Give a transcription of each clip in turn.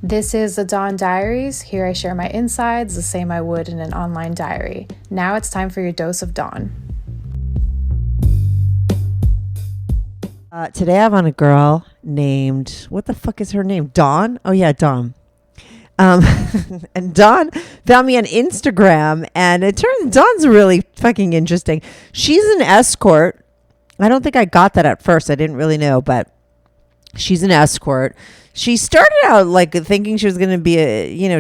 This is the Dawn Diaries. Here I share my insides the same I would in an online diary. Now it's time for your dose of Dawn. Today I have on a girl named, what the fuck is her name? Dawn? Oh yeah, Dawn. And Dawn found me on Instagram, and it turns Dawn's really fucking interesting. She's an escort. I don't think I got that at first. I didn't really know, but she's an escort. She started out like thinking she was going to be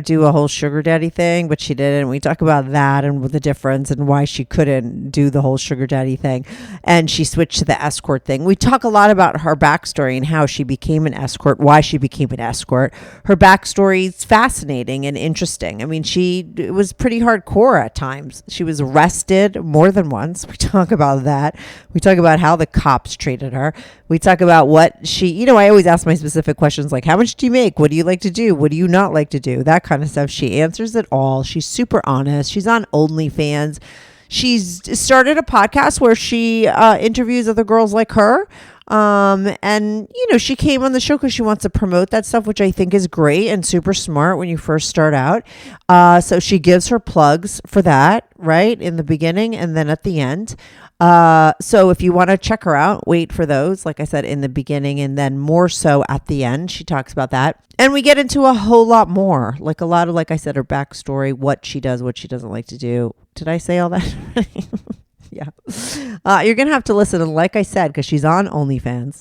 do a whole sugar daddy thing, but she didn't. We talk about that and the difference and why she couldn't do the whole sugar daddy thing. And she switched to the escort thing. We talk a lot about her backstory and how she became an escort, why she became an escort. Her backstory is fascinating and interesting. I mean, it was pretty hardcore at times. She was arrested more than once. We talk about that. We talk about how the cops treated her. We talk about what she, I always ask my specific questions like, how much do you make? What do you like to do? What do you not like to do? That kind of stuff. She answers it all. She's super honest. She's on OnlyFans. She's started a podcast where she interviews other girls like her. And she came on the show because she wants to promote that stuff, which I think is great and super smart when you first start out. So she gives her plugs for that, right? In the beginning and then at the end. So if you want to check her out, wait for those, like I said, in the beginning and then more so at the end. She talks about that. And we get into a whole lot more, like a lot of, like I said, her backstory, what she does, what she doesn't like to do. Did I say all that? Yeah. You're going to have to listen. And like I said, because she's on OnlyFans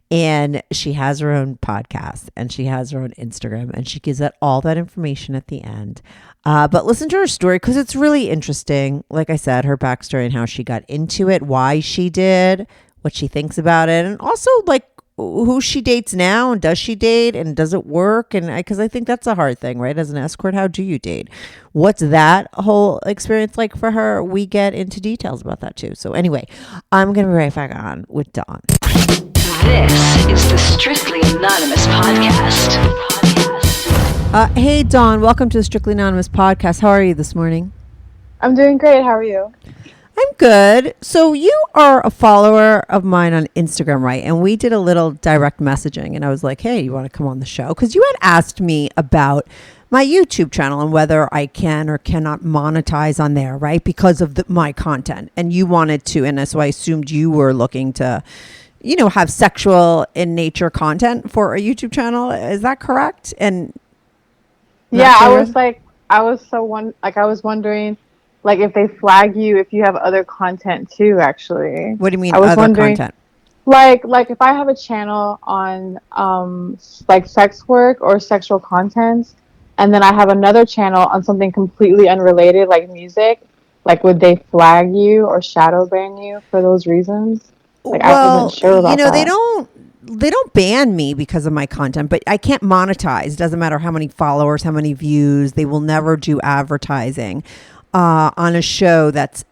and she has her own podcast and she has her own Instagram and she gives all that information at the end. But listen to her story because it's really interesting. Like I said, her backstory and how she got into it, why she did, what she thinks about it, and also like who she dates now and does she date and does it work? And because I think that's a hard thing, right? As an escort, how do you date? What's that whole experience like for her? We get into details about that too. So anyway, I'm going to be right back on with Dawn. This is the Strictly Anonymous podcast. Hey, Dawn, welcome to the Strictly Anonymous podcast. How are you this morning? I'm doing great. How are you? I'm good. So you are a follower of mine on Instagram, right? And we did a little direct messaging and I was like, hey, you want to come on the show? Because you had asked me about my YouTube channel and whether I can or cannot monetize on there, right? Because of my content. And you wanted to. And so I assumed you were looking to, have sexual in nature content for a YouTube channel. Is that correct? And yeah, I was wondering, like, if they flag you, if you have other content too, actually. What do you mean I was other wondering, content? Like if I have a channel on like sex work or sexual content, and then I have another channel on something completely unrelated, like music, like would they flag you or shadow ban you for those reasons? Like, I wasn't sure about that. They don't ban me because of my content, but I can't monetize. Doesn't matter how many followers, how many views. They will never do advertising on a show that's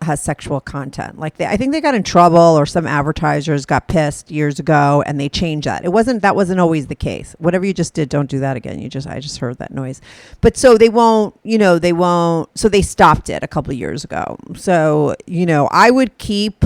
has sexual content. Like I think they got in trouble, or some advertisers got pissed years ago, and they changed that. That wasn't always the case. Whatever you just did, don't do that again. I just heard that noise. But so they won't. So they stopped it a couple of years ago. So I would keep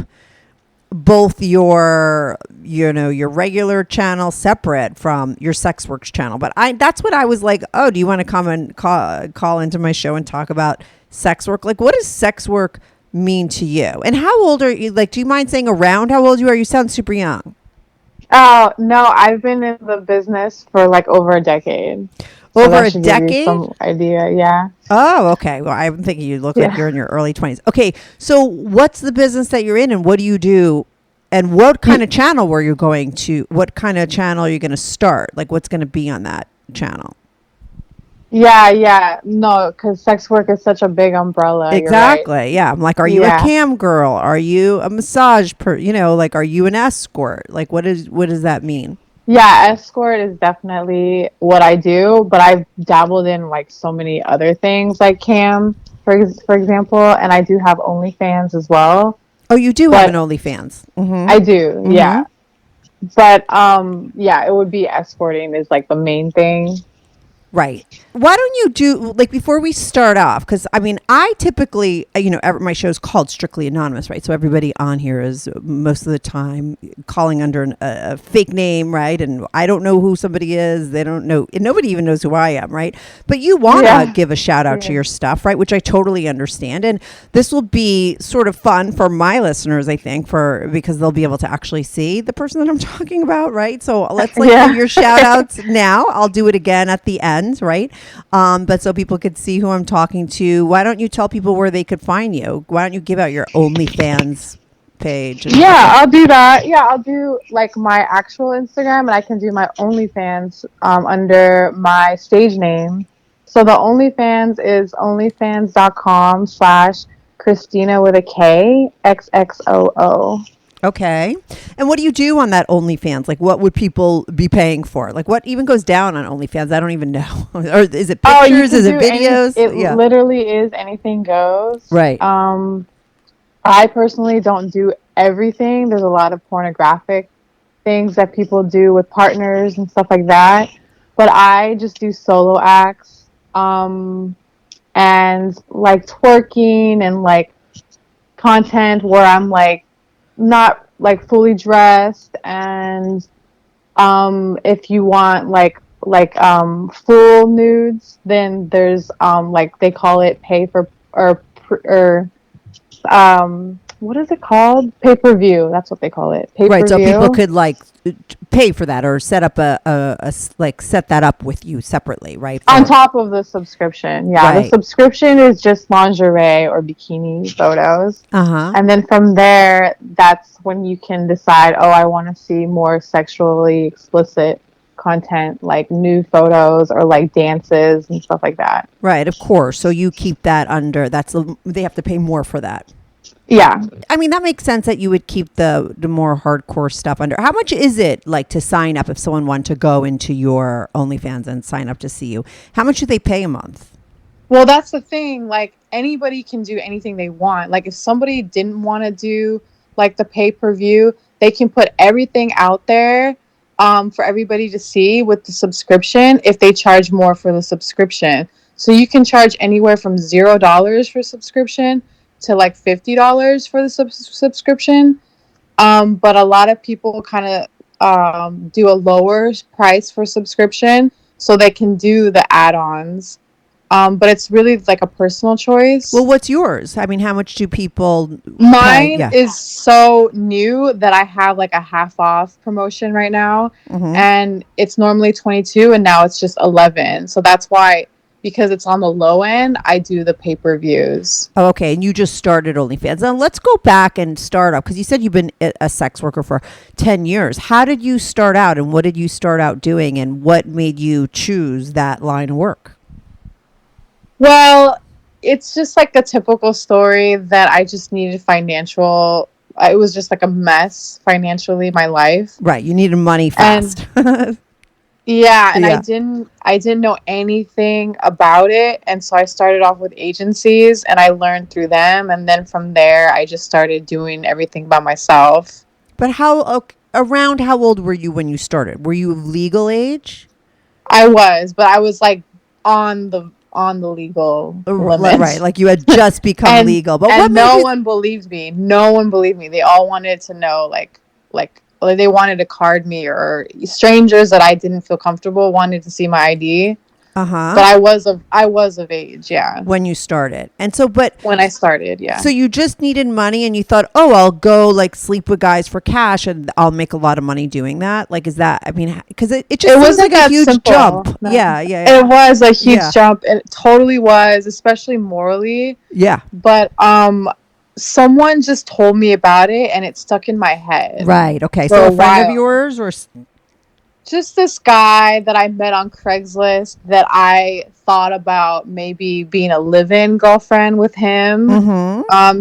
both your regular channel separate from your sex works channel. But that's what I was like, oh, do you want to come and call into my show and talk about sex work? Like, what does sex work mean to you? And how old are you? Like, do you mind saying around how old you are? You sound super young. Oh, no, I've been in the business for like over a decade. Over a decade? Give you some idea, yeah. Oh, okay. Well, I'm thinking you look like you're in your early 20s. Okay, so what's the business that you're in, and what do you do? And what kind of channel were you going to? What kind of channel are you going to start? Like, what's going to be on that channel? Yeah. No, because sex work is such a big umbrella. Exactly. Right. Yeah. I'm like, are you a cam girl? Are you a massage like, are you an escort? Like, what does that mean? Yeah, escort is definitely what I do, but I've dabbled in like so many other things, like cam, for example, and I do have OnlyFans as well. Oh, you do have an OnlyFans? Mm-hmm. I do, yeah. But it would be escorting is like the main thing. Right. Why don't you do, like, before we start off, because I mean, I typically, my show is called Strictly Anonymous, right? So everybody on here is most of the time calling under a fake name, right? And I don't know who somebody is. They don't know. And nobody even knows who I am, right? But you want to give a shout out to your stuff, right? Which I totally understand. And this will be sort of fun for my listeners, I think, because they'll be able to actually see the person that I'm talking about, right? So let's give your shout outs now. I'll do it again at the end. Right. But so people could see who I'm talking to. Why don't you tell people where they could find you? Why don't you give out your OnlyFans page? I'll do that. Yeah, I'll do like my actual Instagram, and I can do my OnlyFans under my stage name. So the OnlyFans is onlyfans.com/Christina with a K XXOO. Okay. And what do you do on that OnlyFans? Like, what would people be paying for? Like, what even goes down on OnlyFans? I don't even know. Or is it pictures? Is it videos? It literally is anything goes. Right. I personally don't do everything. There's a lot of pornographic things that people do with partners and stuff like that. But I just do solo acts, and like twerking and like content where I'm like not like fully dressed, and if you want like full nudes, then there's like they call it pay for or what is it called? Pay-per-view. That's what they call it. Pay-per-view. Right. So people could like pay for that or set up set that up with you separately, right? On top of the subscription. Yeah. Right. The subscription is just lingerie or bikini photos. And then from there, that's when you can decide, oh, I want to see more sexually explicit content, like nude photos or like dances and stuff like that. Right. Of course. So you keep that under, they have to pay more for that. Yeah. I mean, that makes sense that you would keep the more hardcore stuff under. How much is it like to sign up if someone wanted to go into your OnlyFans and sign up to see you? How much do they pay a month? Well, that's the thing. Like, anybody can do anything they want. Like, if somebody didn't want to do like the pay-per-view, they can put everything out there for everybody to see with the subscription if they charge more for the subscription. So you can charge anywhere from $0 for subscription to like $50 for the subscription, but a lot of people kind of do a lower price for subscription so they can do the add-ons, but it's really like a personal choice. Well, what's yours? I mean, how much do people Mine is so new that I have like a half off promotion right now, and it's normally $22 and now it's just $11, so that's why, because it's on the low end, I do the pay-per-views. Oh, okay. And you just started OnlyFans. Now let's go back and start up, because you said you've been a sex worker for 10 years. How did you start out, and what did you start out doing, and what made you choose that line of work? Well, it's just like the typical story that I just needed financial. It was just like a mess financially, my life. Right. You needed money fast. Yeah, and I didn't know anything about it, and so I started off with agencies, and I learned through them, and then from there, I just started doing everything by myself. But around how old were you when you started? Were you legal age? I was, but I was like on the legal limit. Right, like you had just become legal. But no one believed me. No one believed me. They all wanted to know, like they wanted to card me, or strangers that I didn't feel comfortable wanted to see my ID. But I was of age, yeah. When you started. When I started, yeah. So you just needed money and you thought, oh, I'll go like sleep with guys for cash and I'll make a lot of money doing that. Like, is that, I mean, because it just was like a huge jump. No. Yeah. It was a huge jump. It totally was, especially morally. Yeah. But, someone just told me about it and it stuck in my head. Right. Okay. So a friend of yours, or just this guy that I met on Craigslist that I thought about maybe being a live-in girlfriend with him,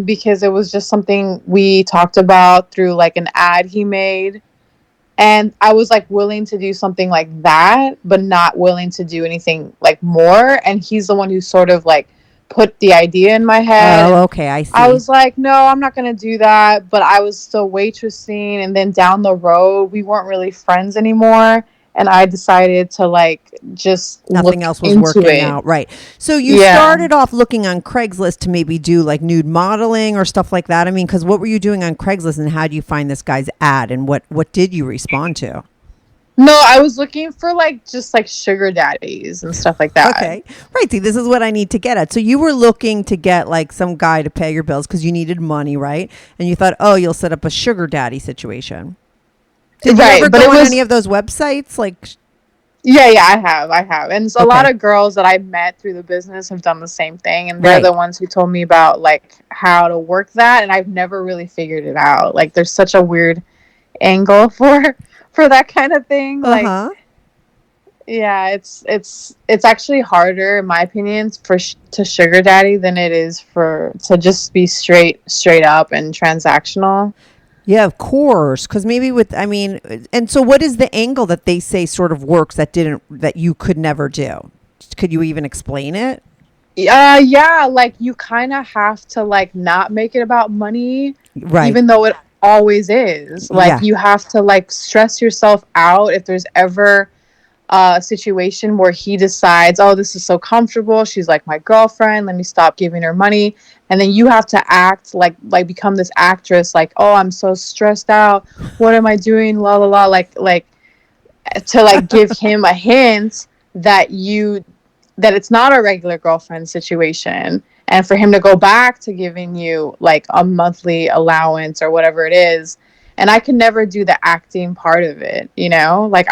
because it was just something we talked about through like an ad he made. And I was like willing to do something like that, but not willing to do anything like more. And he's the one who sort of like put the idea in my head. Oh, okay, I see. I was like, no, I'm not going to do that. But I was still waitressing. And then down the road, we weren't really friends anymore. and I decided to like just Nothing look else was into working it. out. Right. So you started off looking on Craigslist to maybe do like nude modeling or stuff like that. I mean, because what were you doing on Craigslist, and how do you find this guy's ad, and what did you respond to? No, I was looking for like just like sugar daddies and stuff like that. Okay. Right. See, this is what I need to get at. So you were looking to get like some guy to pay your bills because you needed money, right? And you thought, oh, you'll set up a sugar daddy situation. Did you ever go on any of those websites? Like, yeah, I have. And so a lot of girls that I met through the business have done the same thing. And they're the ones who told me about like how to work that. And I've never really figured it out. Like there's such a weird angle for that kind of thing. Like, yeah, it's actually harder in my opinion to sugar daddy than it is to just be straight up and transactional. Yeah, of course. Because maybe and so what is the angle that they say sort of works that you could never do? Could you even explain it? Yeah, like you kind of have to like not make it about money, right? Even though it always is. Like you have to like stress yourself out if there's ever a situation where he decides, oh, this is so comfortable, she's like my girlfriend, let me stop giving her money. And then you have to act like become this actress, like, oh, I'm so stressed out, what am I doing, la la la, like to like give him a hint that it's not a regular girlfriend situation, and for him to go back to giving you like a monthly allowance or whatever it is. And I could never do the acting part of it, like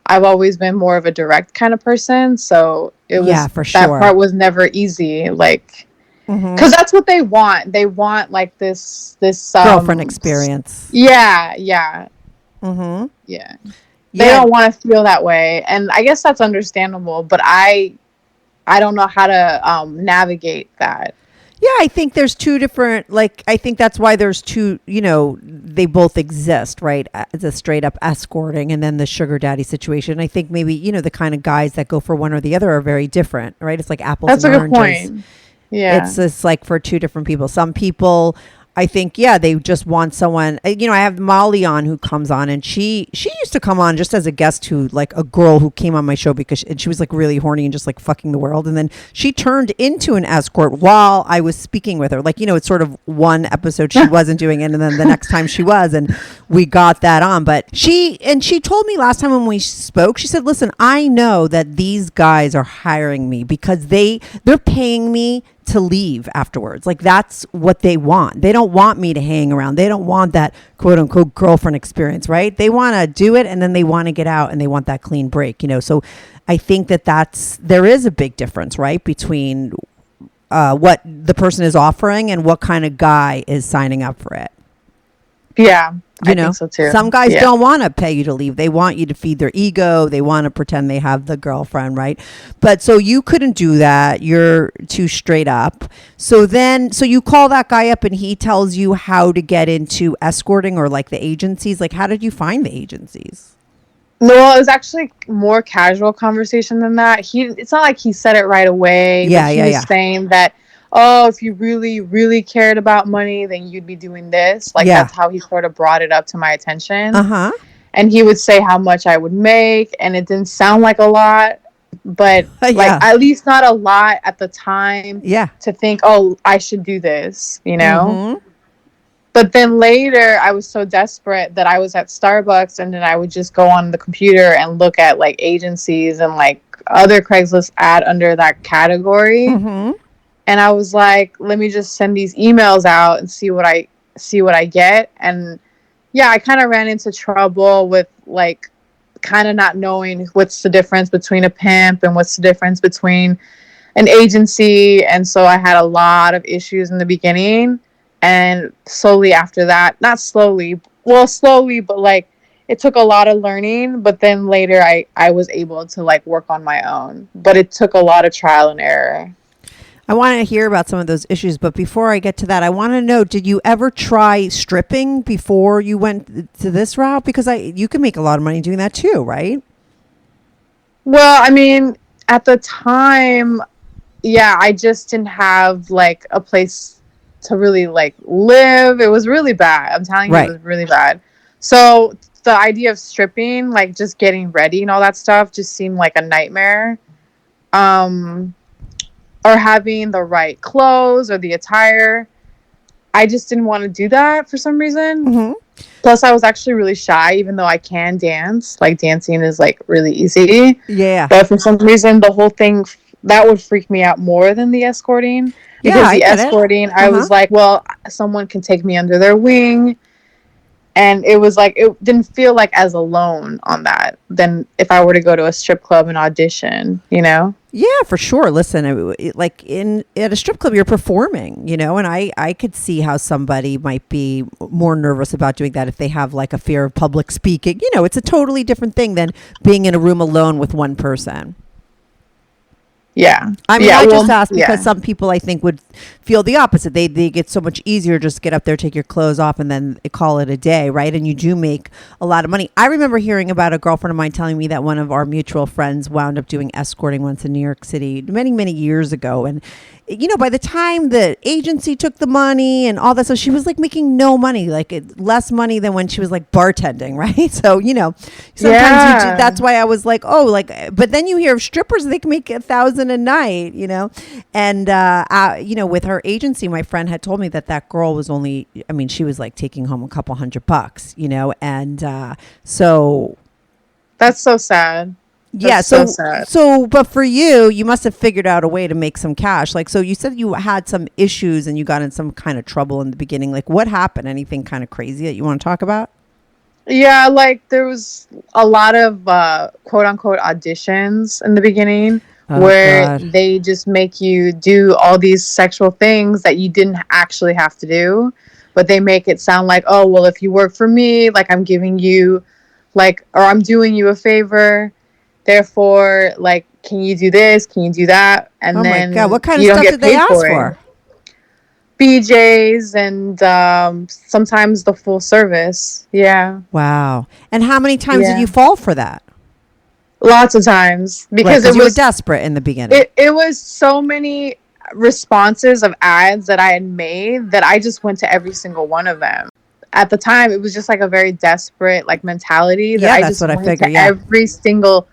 I've always been more of a direct kind of person, so it was for sure. That part was never easy, like because that's what they want. They want like this girlfriend experience. Yeah. They don't want to feel that way, and I guess that's understandable. But I don't know how to navigate that. Yeah, I think there's two different, I think that's why there's two, they both exist, right? The straight up escorting and then the sugar daddy situation. I think maybe, the kind of guys that go for one or the other are very different, right? It's like apples and oranges. That's a good point. Yeah. It's just like for two different people. Some people, I think, they just want someone, I have Molly on who comes on, and she used to come on just as a guest who, like a girl who came on my show because she was like really horny and just like fucking the world. And then she turned into an escort while I was speaking with her. Like, it's sort of one episode she wasn't doing it, and then the next time she was, and we got that on. But she told me last time when we spoke, she said, listen, I know that these guys are hiring me because they're paying me to leave afterwards. Like that's what they want. They don't want me to hang around. They don't want that quote unquote girlfriend experience, right? They want to do it and then they want to get out and they want that clean break, So I think there is a big difference, right? Between what the person is offering and what kind of guy is signing up for it. Yeah, I think so too. Some guys don't want to pay you to leave. They want you to feed their ego. They want to pretend they have the girlfriend, right? But so you couldn't do that. You're too straight up. So you call that guy up and he tells you how to get into escorting or like the agencies. Like, how did you find the agencies? No, it was actually more casual conversation than that. It's not like he said it right away. Yeah, he was saying that, oh, if you really, really cared about money, then you'd be doing this. Like, that's how he sort of brought it up to my attention. And he would say how much I would make, and it didn't sound like a lot, but like at least not a lot at the time to think, oh, I should do this, But then later, I was so desperate that I was at Starbucks, and then I would just go on the computer and look at like agencies and like other Craigslist ad under that category. And I was like, let me just send these emails out and see what I get. And I kind of ran into trouble with like kind of not knowing what's the difference between a pimp and what's the difference between an agency. And so I had a lot of issues in the beginning. And slowly after that, not slowly, but like it took a lot of learning. But then later I was able to like work on my own. But it took a lot of trial and error. I want to hear about some of those issues, but before I get to that, I want to know, did you ever try stripping before you went to this route? Because you can make a lot of money doing that too, right? Well, I mean, at the time, I just didn't have like a place to really like live. It was really bad. I'm telling you, it was really bad. So the idea of stripping, like just getting ready and all that stuff, just seemed like a nightmare. Or having the right clothes or the attire. I just didn't want to do that for some reason. Mm-hmm. Plus, I was actually really shy, even though I can dance. Like, dancing is, like, really easy. Yeah. But for some reason, the whole thing, that would freak me out more than the escorting. Because the escorting, I was like, well, someone can take me under their wing. And it was like, it didn't feel like as alone on that than if I were to go to a strip club and audition, you know? Yeah, for sure. Listen, like at a strip club, you're performing, you know, and I could see how somebody might be more nervous about doing that if they have like a fear of public speaking. You know, it's a totally different thing than being in a room alone with one person. Yeah. I mean, I just asked because some people I think would feel the opposite. They get so much easier just get up there, take your clothes off, and then call it a day, right? And you do make a lot of money. I remember hearing about a girlfriend of mine telling me that one of our mutual friends wound up doing escorting once in New York City many, many years ago. And, you know, by the time the agency took the money and all that, so she was like making no money, like less money than when she was like bartending, right? So, you know, sometimes that's why I was like, oh, like, but then you hear of strippers, they can make $1,000 a night, you know? And, you know, with her agency, my friend had told me that girl was only, I mean, she was like taking home a couple $100, you know? And so. That's so sad. Yeah. So, but for you, you must have figured out a way to make some cash. Like, so you said you had some issues and you got in some kind of trouble in the beginning. Like, what happened? Anything kind of crazy that you want to talk about? Yeah, like there was a lot of quote unquote auditions in the beginning where they just make you do all these sexual things that you didn't actually have to do, but they make it sound like, oh, well, if you work for me, like I'm giving you like, or I'm doing you a favor. Therefore, like, can you do this? Can you do that? And then, my God, what kind of stuff did they ask for? BJs and sometimes the full service. Yeah. Wow. And how many times did you fall for that? Lots of times because you were desperate in the beginning. It was so many responses of ads that I had made that I just went to every single one of them. At the time, it was just like a very desperate like mentality that I just went to every single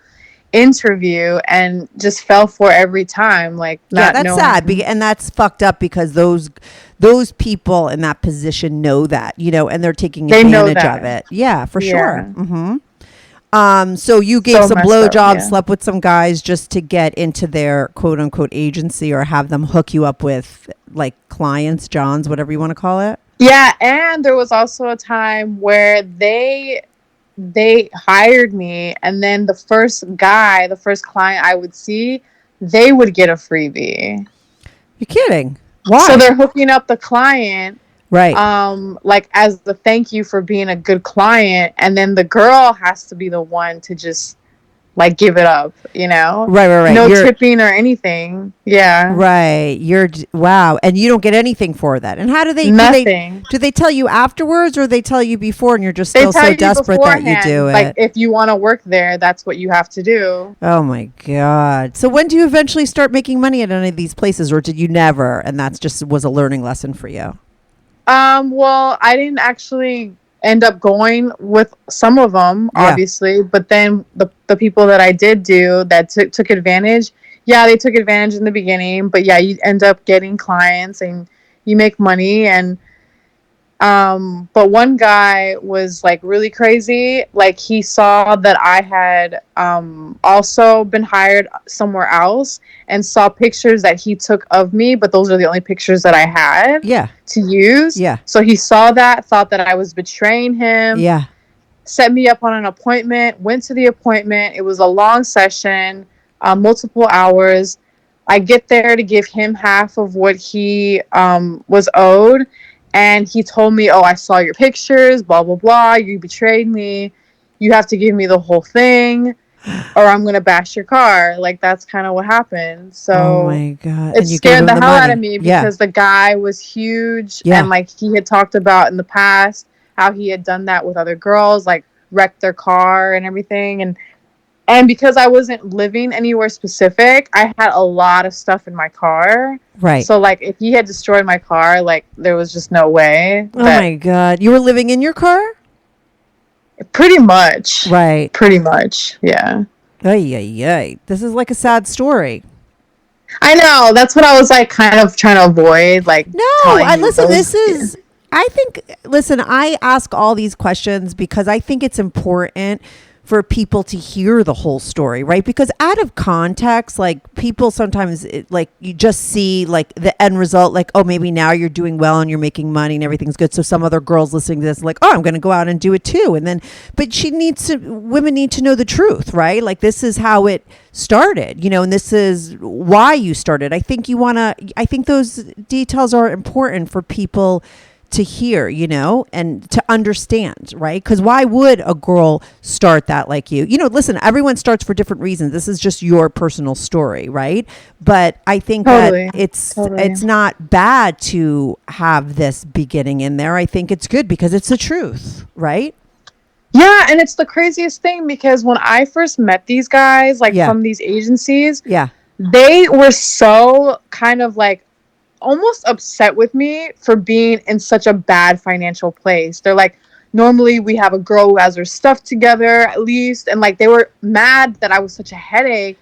interview and just fell for every time. Like, that's sad, and that's fucked up because those people in that position know that, you know, and they're taking advantage of it. Yeah, for sure. Mm-hmm. So you gave some blowjobs, slept with some guys just to get into their quote unquote agency or have them hook you up with like clients, Johns, whatever you want to call it. Yeah, and there was also a time where they hired me, and then the first client I would see, they would get a freebie. You're kidding? Why? So they're hooking up the client, right? Like as the thank you for being a good client, and then the girl has to be the one to just like give it up, you know? Right. No tipping or anything. Yeah. Right. Wow. And you don't get anything for that. And how do they? Nothing. Do they tell you afterwards, or they tell you before, and you're just still so desperate that you do it? Like if you want to work there, that's what you have to do. Oh my God. So when do you eventually start making money at any of these places, or did you never? And that's just was a learning lesson for you. Well, I didn't actually end up going with some of them, obviously, but then the people that I did do that took advantage, they took advantage in the beginning, but you end up getting clients and you make money. And but one guy was like really crazy. Like he saw that I had also been hired somewhere else and saw pictures that he took of me, but those are the only pictures that I had to use. Yeah. So he saw that, thought that I was betraying him. Yeah. Set me up on an appointment, went to the appointment. It was a long session, multiple hours. I get there to give him half of what he was owed. And he told me, oh, I saw your pictures, blah, blah, blah. You betrayed me. You have to give me the whole thing or I'm going to bash your car. Like, that's kind of what happened. So oh my God. It scared the hell out of me because the guy was huge. And, like, he had talked about in the past how he had done that with other girls, like, wrecked their car and everything. And because I wasn't living anywhere specific, I had a lot of stuff in my car. Right. So, like, if he had destroyed my car, like, there was just no way. Oh, my God. You were living in your car? Pretty much. Right. Pretty much. Yeah. Ay, ay, ay. This is like a sad story. I know. That's what I was like kind of trying to avoid, like No, telling you listen, those. I ask all these questions because I think it's important for people to hear the whole story, right? Because out of context, like people sometimes like you just see like the end result, like, oh, maybe now you're doing well and you're making money and everything's good. So some other girls listening to this, like, oh, I'm going to go out and do it too. And then, but women need to know the truth, right? Like this is how it started, and this is why you started. I think those details are important for people to hear, and to understand, right? Because why would a girl start that like you? Listen, everyone starts for different reasons. This is just your personal story, right? But I think that it's not bad to have this beginning in there. I think it's good because it's the truth, right? Yeah, and it's the craziest thing because when I first met these guys, like from these agencies, they were so kind of like almost upset with me for being in such a bad financial place. They're like, normally we have a girl who has her stuff together at least, and like they were mad that I was such a headache,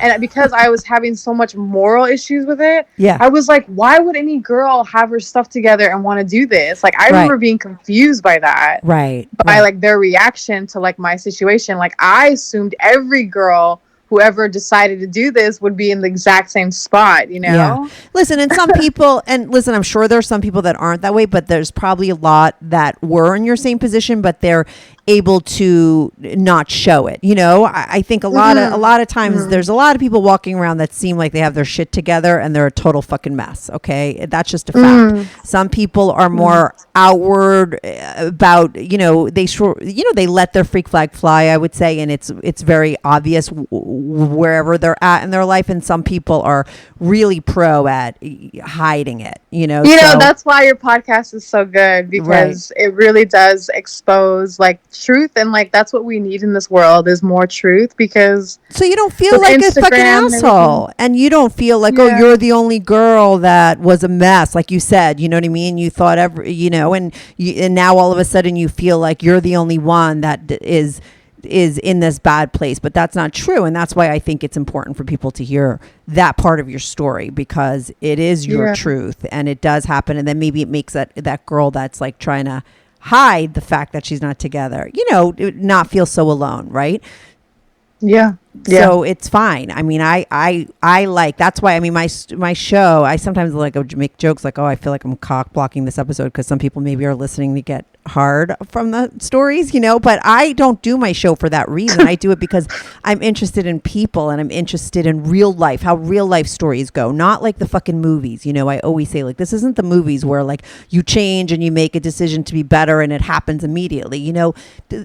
and because I was having so much moral issues with it, I was like, why would any girl have her stuff together and want to do this? Like I remember being confused by that, by like their reaction to like my situation. Like I assumed every girl, whoever decided to do this, would be in the exact same spot, Yeah. Listen, and some people, I'm sure there's some people that aren't that way, but there's probably a lot that were in your same position, but they're able to not show it. I think a lot of times there's a lot of people walking around that seem like they have their shit together and they're a total fucking mess. Okay. That's just a fact. Some people are more outward about, they let their freak flag fly, I would say. And it's very obvious wherever they're at in their life. And some people are really pro at hiding it, that's why your podcast is so good, because it really does expose like truth, and like that's what we need in this world is more truth, because so you don't feel like Instagram, a fucking asshole, and you don't feel like oh, you're the only girl that was a mess, like you said, you know what I mean? You thought and now all of a sudden you feel like you're the only one that is in this bad place, but that's not true. And that's why I think it's important for people to hear that part of your story, because it is your truth and it does happen. And then maybe it makes that girl that's like trying to hide the fact that she's not together, not feel so alone, right? Yeah. So it's fine. I mean, I like, that's why, I mean, my show, I sometimes like make jokes like, oh, I feel like I'm cock blocking this episode because some people maybe are listening to get hard from the stories, but I don't do my show for that reason. I do it because I'm interested in people and I'm interested in real life, how real life stories go, not like the fucking movies. I always say like, this isn't the movies where like you change and you make a decision to be better and it happens immediately.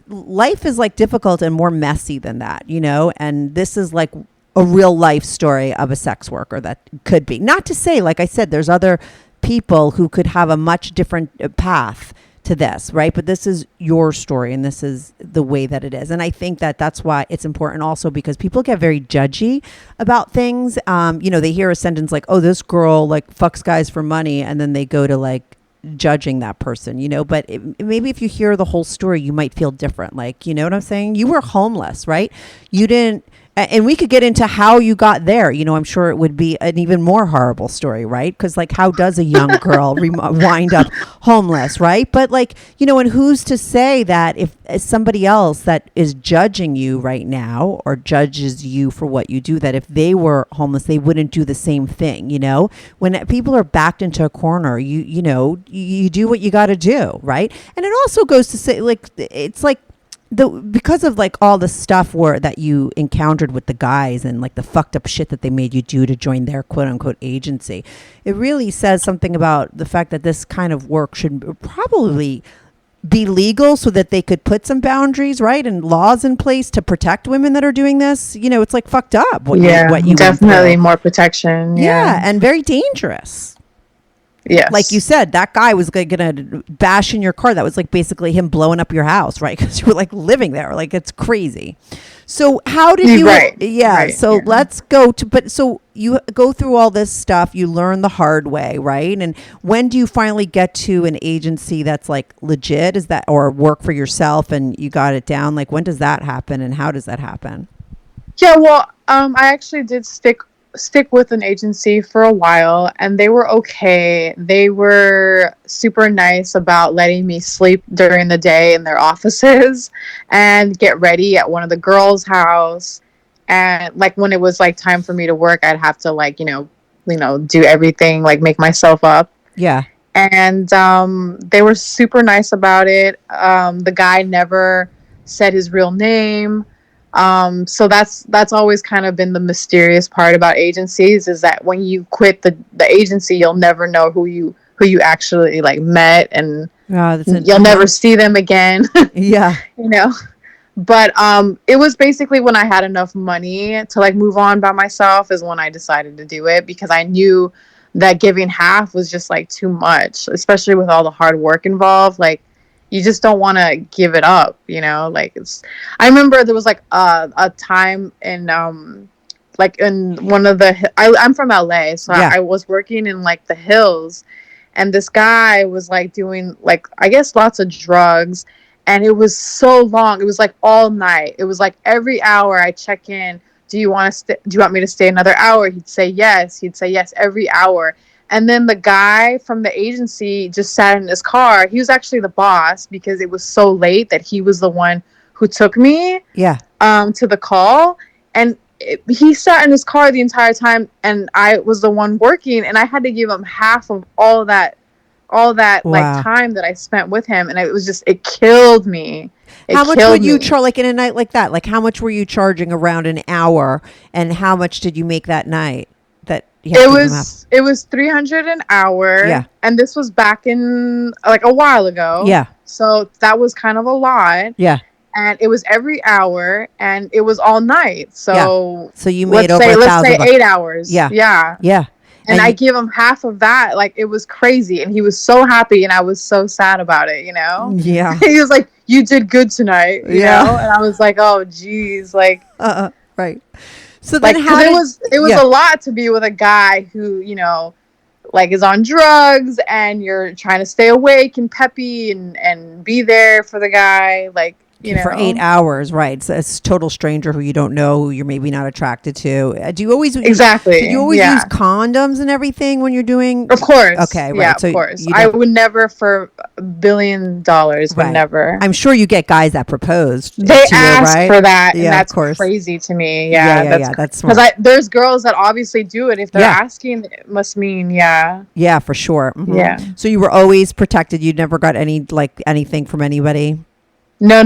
Life is like difficult and more messy than that, and this is like a real life story of a sex worker that could be, not to say, like I said, there's other people who could have a much different path to this, right? But this is your story and this is the way that it is. And I think that that's why it's important also, because people get very judgy about things. They hear a sentence like, oh, this girl like fucks guys for money, and then they go to like judging that person, but maybe if you hear the whole story, you might feel different. Like, you know what I'm saying? You were homeless, right? You didn't, and we could get into how you got there. I'm sure it would be an even more horrible story, right? Because like, how does a young girl wind up homeless, right? But like, and who's to say that if somebody else that is judging you right now or judges you for what you do, that if they were homeless, they wouldn't do the same thing, When people are backed into a corner, you do what you got to do, right? And it also goes to say, like, it's like, because of like all the stuff that you encountered with the guys and like the fucked up shit that they made you do to join their quote unquote agency, it really says something about the fact that this kind of work should probably be legal so that they could put some boundaries, right, and laws in place to protect women that are doing this. It's like fucked up. What you definitely more protection. Yeah, and very dangerous. Yes. Like you said, that guy was like gonna bash in your car. That was like basically him blowing up your house, right? Because you were like living there. Like, it's crazy. So how did you? Right. Yeah. Right, So yeah. let's go to. But so you go through all this stuff. You learn the hard way, right? And when do you finally get to an agency that's like legit? Is that, or work for yourself and you got it down? Like, when does that happen and how does that happen? Yeah, well, I actually did stick with an agency for a while, and they were okay. They were super nice about letting me sleep during the day in their offices and get ready at one of the girls' house. And like when it was like time for me to work, I'd have to like, do everything, like make myself up. Yeah. And they were super nice about it. The guy never said his real name. So that's always kind of been the mysterious part about agencies, is that when you quit the agency, you'll never know who you actually like met, and you'll never see them again. Yeah. But it was basically when I had enough money to like move on by myself is when I decided to do it, because I knew that giving half was just like too much, especially with all the hard work involved. Like, you just don't want to give it up, like I remember there was like a time in like in one of I'm from LA, so Yeah. I was working in like the hills, and this guy was like doing like, I guess, lots of drugs, and it was so long. It was like all night. It was like every hour I check in. Do you want me to stay another hour? He'd say yes. Every hour. And then the guy from the agency just sat in his car. He was actually the boss, because it was so late that he was the one who took me to the call. And he sat in his car the entire time, and I was the one working, and I had to give him half of all that like time that I spent with him. And it killed me. How much would you charge, like in a night like that? Like, how much were you charging around an hour, and how much did you make that night? It was $300 an hour. Yeah. And this was back in like a while ago. Yeah. So that was kind of a lot. Yeah. And it was every hour, and it was all night. So So you made let's over say $1,000. 8 hours. Yeah. Yeah. Yeah. And I give him half of that. Like, it was crazy. And he was so happy, and I was so sad about it, Yeah. He was like, "You did good tonight," you know? And I was like, "Oh, geez." Like, right. So then it was a lot to be with a guy who, like is on drugs, and you're trying to stay awake and peppy and be there for the guy, like, for 8 hours, right? So it's a total stranger who you don't know, who you're maybe not attracted to. Do you always exactly? Do you always use condoms and everything when you're doing? Of course. Okay, right. Yeah, so of course. I would never, for $1 billion, would never. I'm sure you get guys that proposed. They to ask you, right? for that, and yeah, that's of course. crazy to me. Yeah, that's smart. Because there's girls that obviously do it. If they're asking, it must mean Yeah, for sure. Mm-hmm. Yeah. So you were always protected. You never got anything from anybody. No.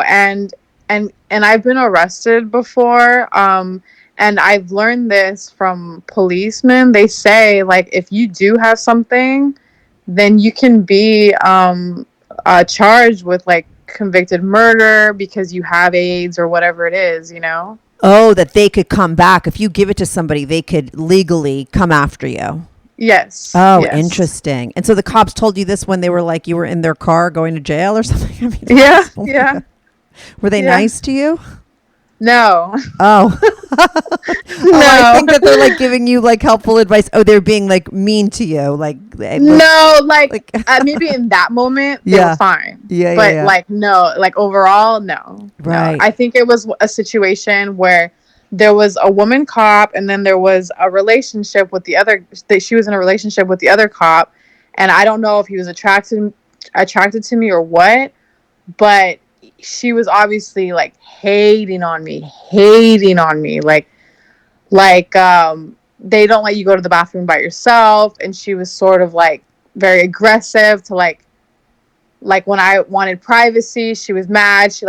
And I've been arrested before. And I've learned this from policemen. They say, like, if you do have something, then you can be charged with like convicted murder because you have AIDS or whatever it is, Oh, that they could come back. If you give it to somebody, they could legally come after you. Yes. Oh, yes. Interesting. And so the cops told you this when they were like, you were in their car going to jail or something? I mean, yeah. Were they nice to you? No. Oh. No. I think that they're like giving you like helpful advice. Oh, they're being like mean to you. No, like maybe in that moment they were fine. Yeah. But like, no, like overall, no. Right. No. I think it was a situation where there was a woman cop, and then there was a relationship with the other. She was in a relationship with the other cop, and I don't know if he was attracted to me or what, but she was obviously like hating on me, like they don't let you go to the bathroom by yourself, and she was sort of like very aggressive to like when I wanted privacy, she was mad. She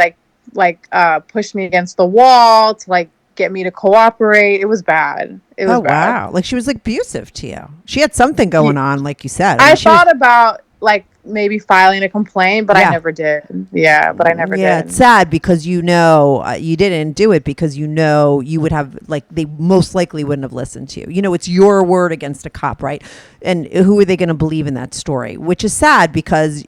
pushed me against the wall to like get me to cooperate. It was bad. It was bad. Wow. Like, she was like abusive to you. She had something going on, like you said. I thought about like maybe filing a complaint, but I never did. Yeah, but I never did. Yeah, it's sad because you didn't do it because you would have, like, they most likely wouldn't have listened to you. It's your word against a cop, right? And who are they going to believe in that story? Which is sad because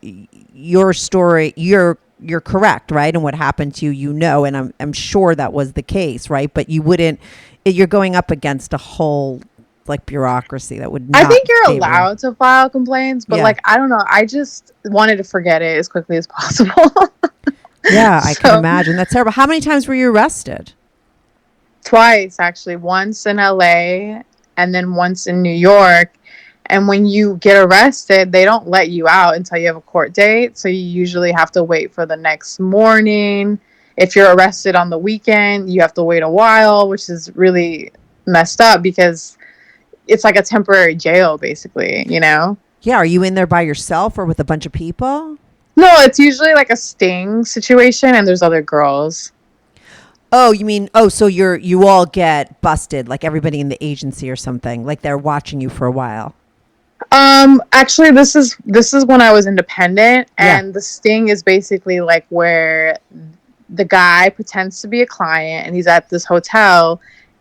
your story, you're correct, right? And what happened to you, and I'm sure that was the case, right? But you're going up against a whole, like, bureaucracy that would not I think you're favor. allowed to file complaints, but like, I don't know. I just wanted to forget it as quickly as possible. Yeah, I can imagine. That's terrible. How many times were you arrested? Twice, actually. Once in LA and then once in New York. And when you get arrested, they don't let you out until you have a court date. So you usually have to wait for the next morning. If you're arrested on the weekend, you have to wait a while, which is really messed up because it's like a temporary jail, basically, Yeah, are you in there by yourself or with a bunch of people? No, it's usually like a sting situation and there's other girls. Oh, you mean, so you all get busted, like everybody in the agency or something, like they're watching you for a while. Actually, this is when I was independent, and the sting is basically like where the guy pretends to be a client and he's at this hotel.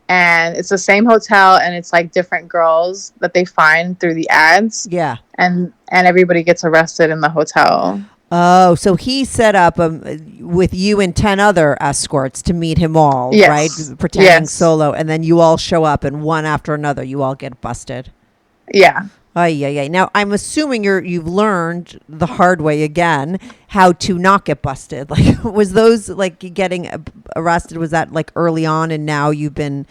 And it's the same hotel, and it's like different girls that they find through the ads. Yeah. And everybody gets arrested in the hotel. Oh, so he set up with you and 10 other escorts to meet him all, right? Pretending solo. And then you all show up, and one after another, you all get busted. Yeah. Oh, yeah. Now, I'm assuming you've learned the hard way again how to not get busted. Like, was those, like, getting arrested, was that, like, early on, and now you've been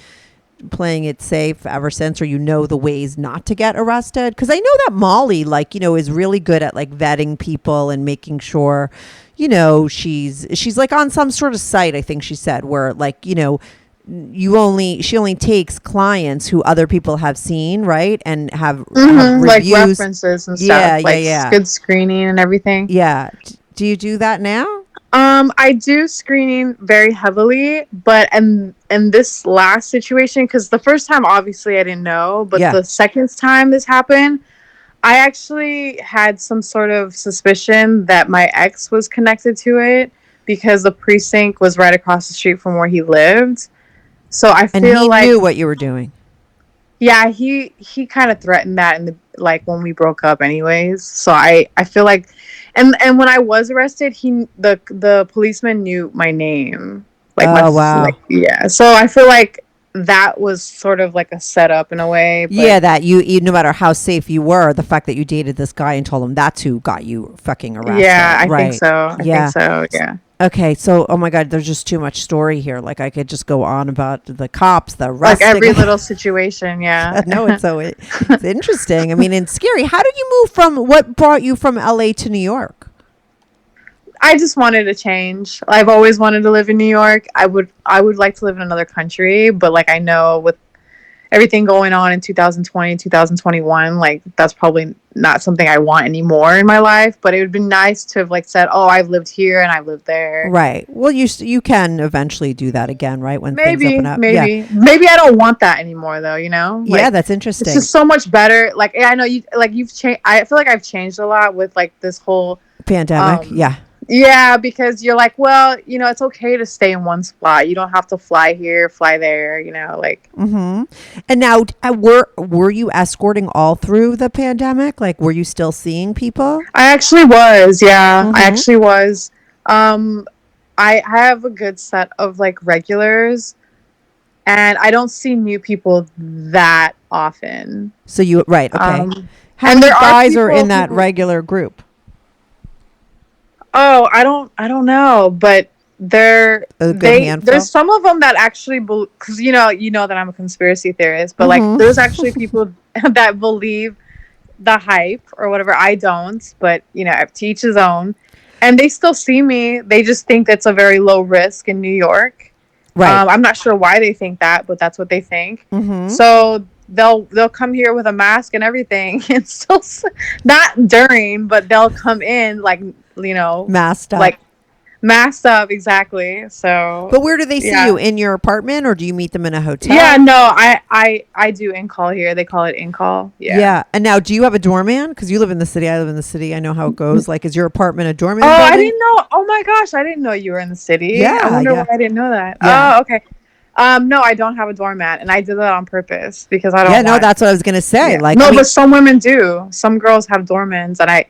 playing it safe ever since, or the ways not to get arrested? Because I know that Molly, like, is really good at, like, vetting people and making sure, she's like on some sort of site, I think she said, where, like, she only takes clients who other people have seen, right? And have reviews. Like references and stuff. Yeah. Good screening and everything. Yeah. Do you do that now? I do screening very heavily, but in this last situation, because the first time obviously I didn't know, but the second time this happened, I actually had some sort of suspicion that my ex was connected to it because the precinct was right across the street from where he lived. So I feel like he knew what you were doing. Yeah, he kind of threatened that when we broke up anyways. So I feel like and when I was arrested, the policeman knew my name. Wow. Yeah. So I feel like that was sort of like a setup in a way. But yeah, that you no matter how safe you were, the fact that you dated this guy and told him that's who got you fucking arrested. Yeah, I think so. I think so, yeah. Okay, so, oh my God, there's just too much story here. Like, I could just go on about the cops, the arresting. Like every little situation, yeah. No, it's interesting. I mean, and scary. How did you move what brought you from LA to New York? I just wanted to change. I've always wanted to live in New York. I would like to live in another country, but like I know with everything going on in 2020, 2021, like that's probably not something I want anymore in my life, but it would be nice to have like said, oh, I've lived here and I've lived there. Right. Well, you can eventually do that again, right? When maybe, things open up. Maybe I don't want that anymore though, Like, yeah, that's interesting. It's just so much better. Like, I know you've changed. I feel like I've changed a lot with like this whole pandemic. Yeah, because you're like, well, it's okay to stay in one spot. You don't have to fly here, fly there, like. Mm-hmm. And now, were you escorting all through the pandemic? Like, were you still seeing people? I actually was, yeah. Mm-hmm. I actually was. I have a good set of like regulars, and I don't see new people that often. So right, okay. How many guys are in that regular group? Oh, I don't know, but there's some of them that actually because you know that I'm a conspiracy theorist, but like there's actually people that believe the hype or whatever. I don't, but to each his own, and they still see me. They just think that's a very low risk in New York. Right. I'm not sure why they think that, but that's what they think. Mm-hmm. So they'll come here with a mask and everything, and still not during, but they'll come in like. Masked up. Masked up, exactly. So, But where do they see yeah. you? In your apartment, or do you meet them in a hotel? Yeah, no, I do in call here. They call it in call. Yeah. And now, do you have a doorman? Because you live in the city. I live in the city. I know how it goes. Like, is your apartment a doorman Oh, I building? didn't know. Oh my gosh, I didn't know you were in the city. Yeah, I wonder yeah. why I didn't know that. Yeah. Oh, okay. No, I don't have a doormat, and I did that on purpose because I don't. Yeah, no, want, that's what I was gonna say. yeah. Like, No, I mean, but some women do. Some girls have doormans, and I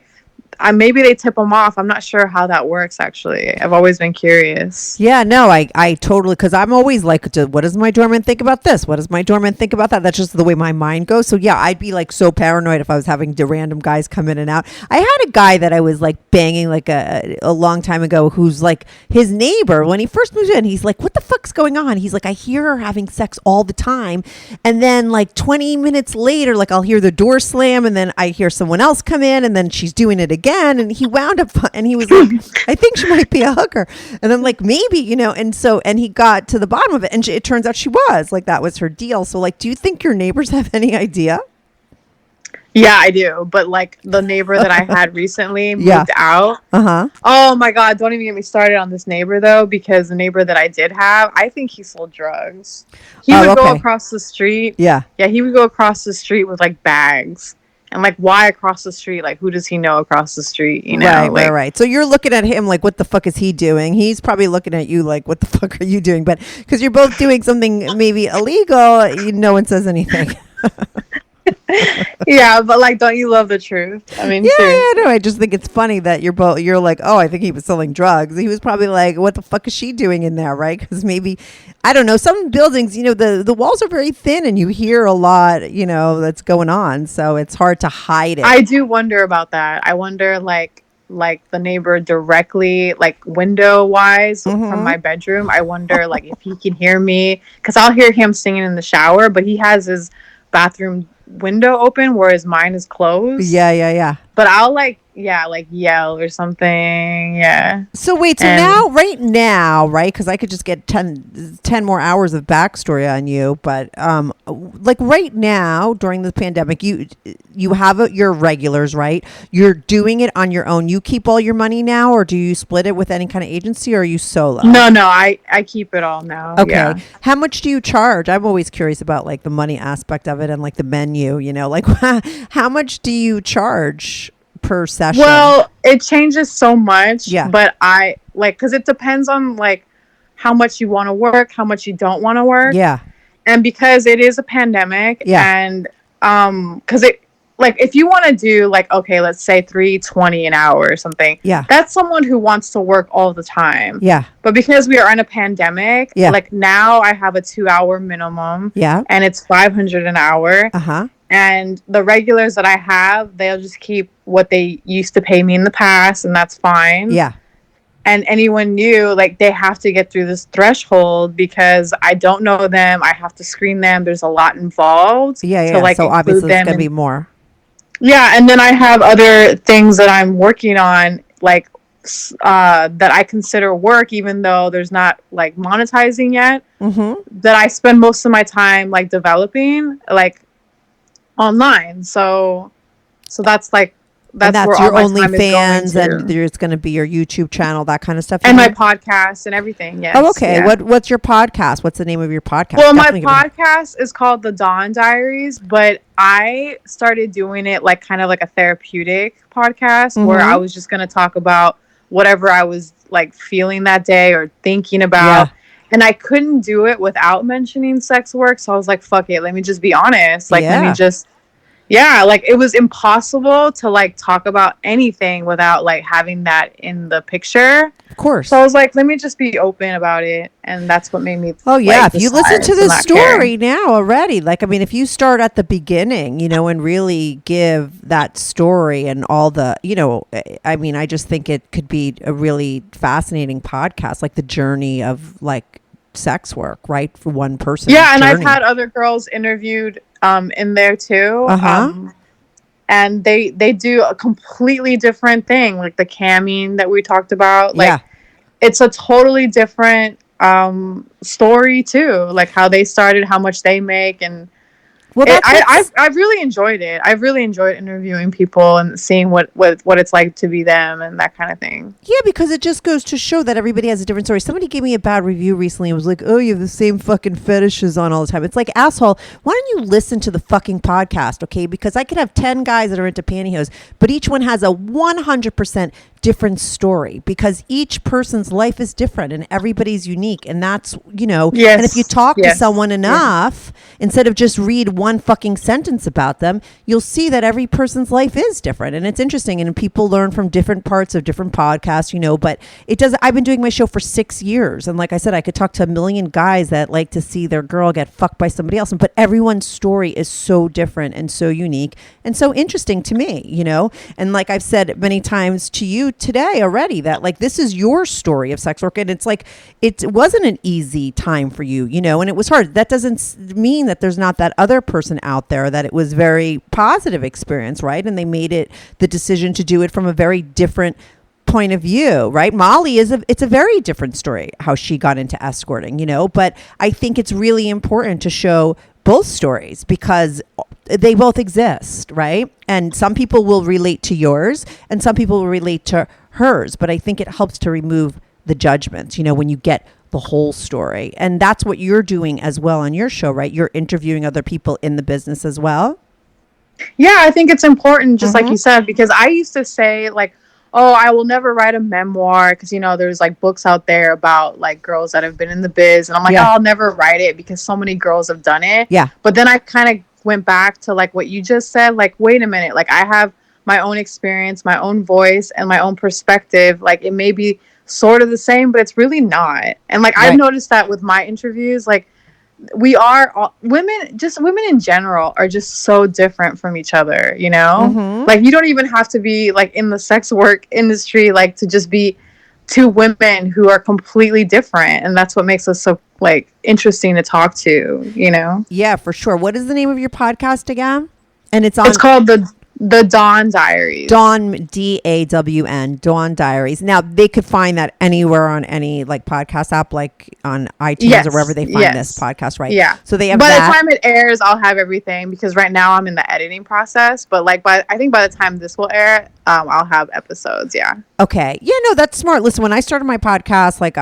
maybe they tip them off. I'm not sure how that works. Actually, I've always been curious. yeah, no, I totally, because I'm always like, what does my doorman think about this? What does my doorman think about that? That's just the way my mind goes. So yeah, I'd be like so paranoid if I was having random guys come in and out. I had a guy that I was like banging like a long time ago, who's like his neighbor. When he first moved in, he's like, what the fuck's going on? He's like, I hear her having sex all the time. And then like 20 minutes later, like I'll hear the door slam, and then I hear someone else come in, and then she's doing it again. And he wound up, and he was like, I think she might be a hooker. And I'm like, maybe, and he got to the bottom of it, and it turns out she was like, that was her deal. So like, do you think your neighbors have any idea? Yeah, I do. But like the neighbor that I had recently moved Yeah. out. Oh my God, don't even get me started on this neighbor though, because the neighbor that I did have, I think he sold drugs. He would go across the street. Yeah. Yeah, he would go across the street with like bags. And like, why across the street? Like, who does he know across the street? You know, Right. So you're looking at him like, what the fuck is he doing? He's probably looking at you like, what the fuck are you doing? But because you're both doing something maybe illegal, no one says anything. Yeah, but like, don't you love the truth? I mean, yeah, no. I just think it's funny that you're like, oh, I think he was selling drugs. He was probably like, what the fuck is she doing in there, right? Because maybe, I don't know, some buildings, the walls are very thin, and you hear a lot, that's going on, so it's hard to hide it. I do wonder about that. I wonder like the neighbor directly, like window wise from my bedroom. I wonder like if he can hear me, because I'll hear him singing in the shower, but he has his bathroom window open, whereas mine is closed. Yeah. But I'll like yell or something. Yeah. So wait, right now, right? Because I could just get 10 more hours of backstory on you, but like right now during the pandemic, you have your regulars, right? You're doing it on your own. You keep all your money now, or do you split it with any kind of agency, or are you solo? No, I keep it all now. Okay. Yeah. How much do you charge? I'm always curious about like the money aspect of it and like the menu, like how much do you charge per session? Well, it changes so much. Yeah. But I like, because it depends on like how much you want to work, how much you don't want to work. Yeah. And because it is a pandemic. Yeah. And because it, like, if you want to do like, okay, let's say $3.20 an hour or something. Yeah. That's someone who wants to work all the time. Yeah. But because we are in a pandemic, Yeah. like now I have a 2-hour minimum. Yeah. And it's $500 an hour. And the regulars that I have, they'll just keep what they used to pay me in the past, and that's fine. Yeah. And anyone new, like, they have to get through this threshold because I don't know them. I have to screen them. There's a lot involved. Yeah. To, like, so obviously it's going to be in, more. Yeah. And then I have other things that I'm working on, like, that I consider work, even though there's not like monetizing yet, that I spend most of my time like developing, like, online. So that's like that's where your all my time OnlyFans, is going and there's going to be your YouTube channel, that kind of stuff, and my podcast and everything. Yes. Oh, okay. Yeah. What's your podcast? What's the name of your podcast? Well, Definitely my podcast is called The Dawn Diaries, but I started doing it like kind of like a therapeutic podcast where I was just going to talk about whatever I was like feeling that day or thinking about. Yeah. And I couldn't do it without mentioning sex work. So I was like, fuck it. Let me just be honest. Like, let me just, like it was impossible to like talk about anything without like having that in the picture. Of course. So I was like, let me just be open about it. And that's what made me. Oh, yeah. Like, if you listen to this story now already, like, I mean, if you start at the beginning, and really give that story and all the, I mean, I just think it could be a really fascinating podcast, like the journey of like sex work, right? For one person. Yeah. And I've had other girls interviewed in there too. And they do a completely different thing, like the camming that we talked about. Like, it's a totally different story too, like how they started, how much they make, and Well, I've really enjoyed it. I've really enjoyed interviewing people and seeing what it's like to be them and that kind of thing. Yeah, because it just goes to show that everybody has a different story. Somebody gave me a bad review recently and was like, oh, you have the same fucking fetishes on all the time. It's like, asshole, why don't you listen to the fucking podcast, okay? Because I could have 10 guys that are into pantyhose, but each one has a 100% different story because each person's life is different and everybody's unique. And that's, Yes. And if you talk to Yes. someone enough, instead of just read one fucking sentence about them, you'll see that every person's life is different. And it's interesting. And people learn from different parts of different podcasts, but it does. I've been doing my show for 6 years. And like I said, I could talk to a million guys that like to see their girl get fucked by somebody else. But everyone's story is so different and so unique and so interesting to me, And like I've said many times to you today already, that like this is your story of sex work. And it's like, it wasn't an easy time for you, and it was hard. That doesn't mean that there's not that other person out there that it was very positive experience, right? And they made it the decision to do it from a very different point of view, right? Molly it's a very different story how she got into escorting, but I think it's really important to show both stories because they both exist, right? And some people will relate to yours and some people will relate to hers, but I think it helps to remove the judgments, when you get the whole story. And that's what you're doing as well on your show, right? You're interviewing other people in the business as well. Yeah, I think it's important, just like you said, because I used to say like, oh, I will never write a memoir because, there's like books out there about like girls that have been in the biz. And I'm like, oh, I'll never write it because so many girls have done it. Yeah. But then I kind of went back to like what you just said, like, wait a minute, like I have my own experience, my own voice and my own perspective. Like it may be sort of the same, but it's really not. And like, I've noticed that with my interviews, like we are all, women in general are just so different from each other, like you don't even have to be like in the sex work industry, like to just be two women who are completely different. And that's what makes us so like interesting to talk to, Yeah, for sure. What is the name of your podcast again? And it's called the Dawn Diaries. Dawn, DAWN, Dawn Diaries. Now, they could find that anywhere on any like podcast app, like on iTunes or wherever they find this podcast, right? Yeah. So they have By the time it airs, I'll have everything because right now I'm in the editing process. But like, I think by the time this will air, I'll have episodes. Yeah. Okay. Yeah, no, that's smart. Listen, when I started my podcast, like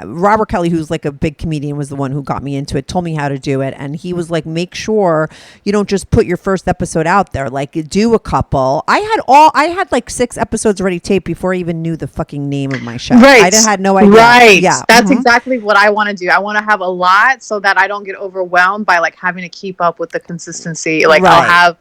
Robert Kelly, who's like a big comedian, was the one who got me into it, told me how to do it. And he was like, make sure you don't just put your first episode out there, like do a couple. I had like 6 episodes already taped before I even knew the fucking name of my show. Right. I had no idea. Right. Yeah. That's exactly what I want to do. I want to have a lot so that I don't get overwhelmed by like having to keep up with the consistency. Like I'll have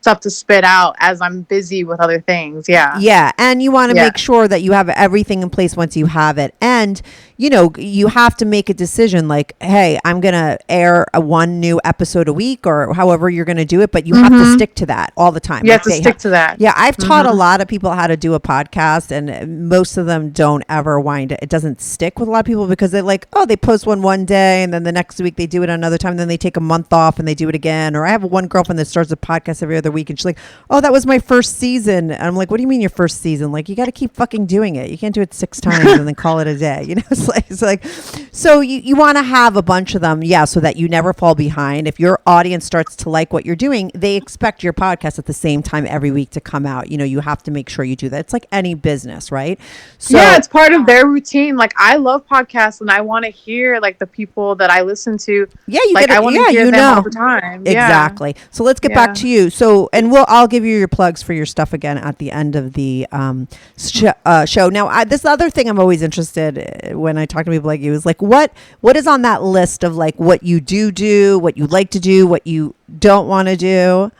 stuff to spit out as I'm busy with other things. Yeah. And you want to make sure that you have everything in place once you have it. And you have to make a decision like, hey, I'm going to air one new episode a week or however you're going to do it, but you have to stick to that all the time. You have to stick to that. Yeah. I've taught a lot of people how to do a podcast and most of them don't ever it doesn't stick with a lot of people because they're like, oh, they post one day and then the next week they do it another time. And then they take a month off and they do it again. Or I have one girlfriend that starts a podcast every other week and she's like, oh, that was my first season. And I'm like, what do you mean your first season? Like, you got to keep fucking doing it. You can't do it 6 times and then call it a day. It's like, so you want to have a bunch of them. Yeah. So that you never fall behind. If your audience starts to like what you're doing, they expect your podcast at the same time every week to come out. You have to make sure you do that. It's like any business, right? So yeah, it's part of their routine. Like I love podcasts and I want to hear like the people that I listen to. Yeah. I want to hear them all the time. Exactly. So let's get back to you. So, and I'll give you your plugs for your stuff again at the end of the show. Now, this other thing I'm always interested when I talk to people like you is like, what is on that list of like what you do, what you like to do, what you don't want to do,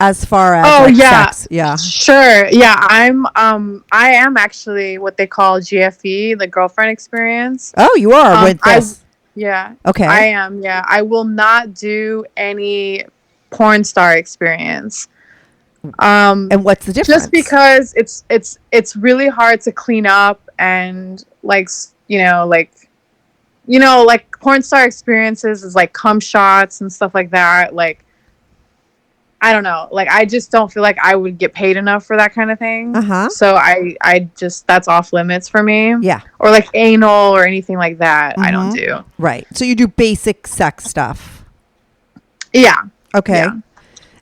as far as sex? Yeah, sure. Yeah, I am actually what they call GFE, the girlfriend experience. Oh, you are with this. Yeah. Okay. I am. Yeah, I will not do any porn star experience. And what's the difference? Just because it's really hard to clean up and like porn star experiences is like cum shots and stuff like that. Like I don't know. Like I just don't feel like I would get paid enough for that kind of thing. So I just that's off limits for me. Yeah. Or like anal or anything like that. I don't do. Right. So you do basic sex stuff. Yeah. Okay. Yeah.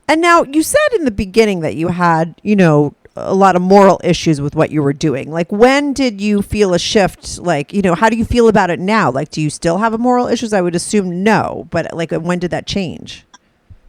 And now you said in the beginning that you had, you know, a lot of moral issues with what you were doing. Like, when did you feel a shift? Like, you know, how do you feel about it now? Like, do you still have a moral issues? I would assume no, but like, when did that change?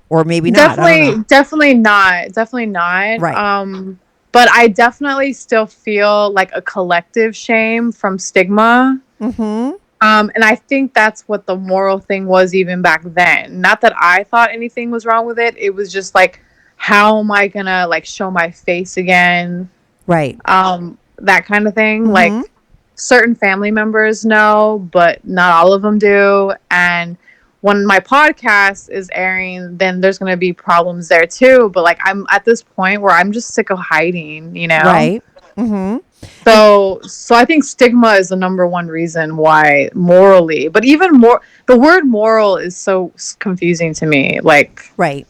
Or maybe not. I don't know. Definitely not. Definitely not. Right. But I definitely still feel like a collective shame from stigma. Mm-hmm. And I think that's what the moral thing was even back then. Not that I thought anything was wrong with it. It was just like, how am I gonna like show my face again? Right. That kind of thing. Mm-hmm. Like, certain family members know, but not all of them do. And when my podcast is airing, then there's going to be problems there too. But like, I'm at this point where I'm just sick of hiding, you know? Right. Mm-hmm. So I think stigma is the number one reason why morally, but even more, the word moral is so confusing to me. Like, Right.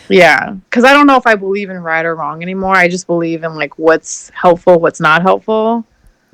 yeah, because I don't know if I believe in right or wrong anymore. I just believe in like what's helpful, what's not helpful.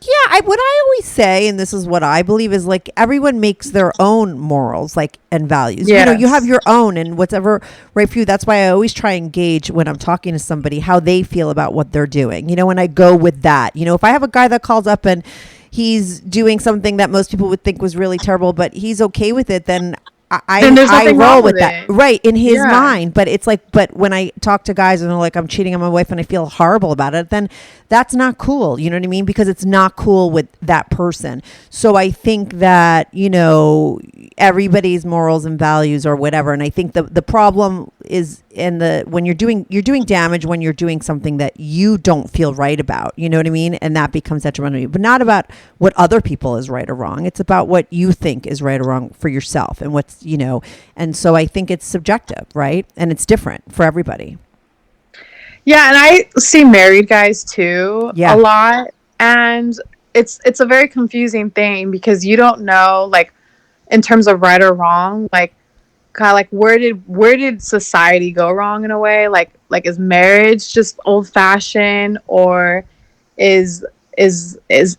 Yeah, what I always say, and this is what I believe, is like everyone makes their own morals, like, and values. Yes. You know, you have your own, and whatever right for you. That's why I always try and gauge when I'm talking to somebody how they feel about what they're doing. You know, and I go with that. You know, if I have a guy that calls up and he's doing something that most people would think was really terrible, but he's okay with it, then There's I nothing roll wrong with with that, it. right, in his Yeah. mind. But it's like, but when I talk to guys and they're like, I'm cheating on my wife and I feel horrible about it, then that's not cool. You know what I mean? Because it's not cool with that person. So I think that, you know, everybody's morals and values or whatever. And I think the problem is when you're doing damage when you're doing something that you don't feel right about, you know what I mean? And that becomes detrimental to you, but not about what other people is right or wrong. It's about what you think is right or wrong for yourself and what's, you know, and so I think it's subjective, right? And it's different for everybody. Yeah, and I see married guys too Yeah. a lot, and it's a very confusing thing because you don't know, like, in terms of right or wrong, like, kind of like where did society go wrong in a way? Like is marriage just old fashioned, or is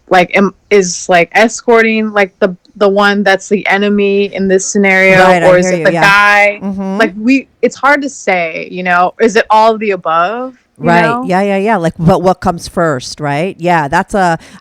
like escorting like the one that's the enemy in this scenario, Right, I or is hear it you, the yeah. guy? Mhm. Like it's hard to say, you know. Is it all of the above? You Right. know? Yeah. Like, but what comes first, right? Yeah.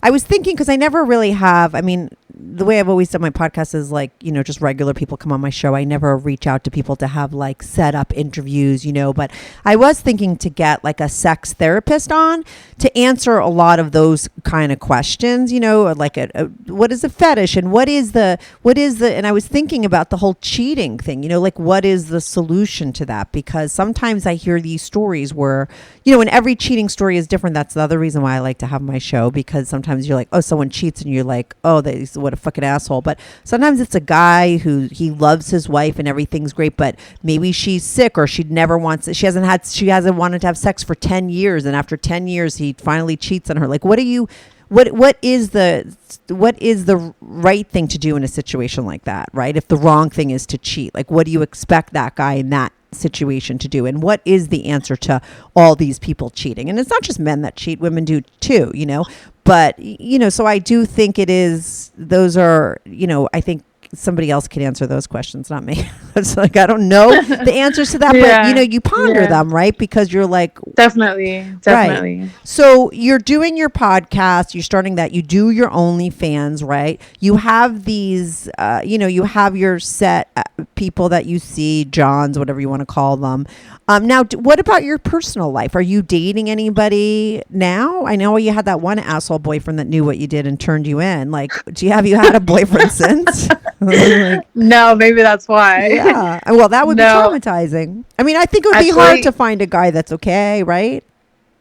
I was thinking, because I never really have, I mean, the way I've always done my podcast is like, you know, just regular people come on my show. I never reach out to people to have like set up interviews, you know, but I was thinking to get like a sex therapist on to answer a lot of those kind of questions, you know, like what is a fetish and what is the, and I was thinking about the whole cheating thing, you know, like what is the solution to that? Because sometimes I hear these stories where, you know, and every cheating story is different. That's the other reason why I like to have my show, because sometimes you're like, oh, someone cheats and you're like, oh, what a fucking asshole. But sometimes it's a guy who he loves his wife and everything's great, but maybe she's sick or she hasn't wanted to have sex for 10 years. And after 10 years, he finally cheats on her. Like, what is the right thing to do in a situation like that, right? If the wrong thing is to cheat, like, what do you expect that guy in that situation to do? And what is the answer to all these people cheating? And it's not just men that cheat, women do too, you know, but, you know, so I do think those are, you know, I think somebody else could answer those questions, not me. It's like, I don't know the answers to that, but you know, you ponder them, right? Because you're like, Definitely. right. So you're doing your podcast, you're starting that, you do your OnlyFans, right? You have these, you know, you have your set people that you see, Johns, whatever you want to call them. Now, what about your personal life? Are you dating anybody now? I know you had that one asshole boyfriend that knew what you did and turned you in. Like, have you had a boyfriend since? Like, No, maybe that's why. yeah. Well, that would be No. traumatizing. I mean, I think it would be Actually- hard to find a guy that's okay, right?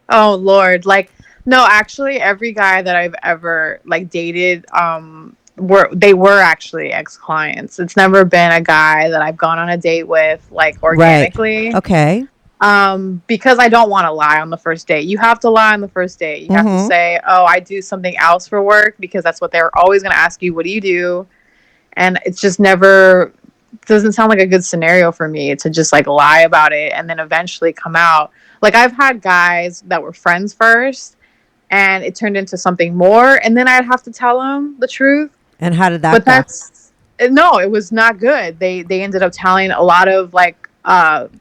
Oh Lord, like, no, actually, every guy that I've ever like dated, were actually ex-clients. It's never been a guy that I've gone on a date with like organically. Right. Okay. Because I don't want to lie on the first date. You have to lie on the first date. You have to say, "Oh, I do something else for work," because that's what they're always going to ask you. What do you do? And it's just never doesn't sound like a good scenario for me to just like lie about it and then eventually come out. Like, I've had guys that were friends first and it turned into something more, and then I'd have to tell them the truth. And how did that But go? no, it was not good. They ended up telling a lot of like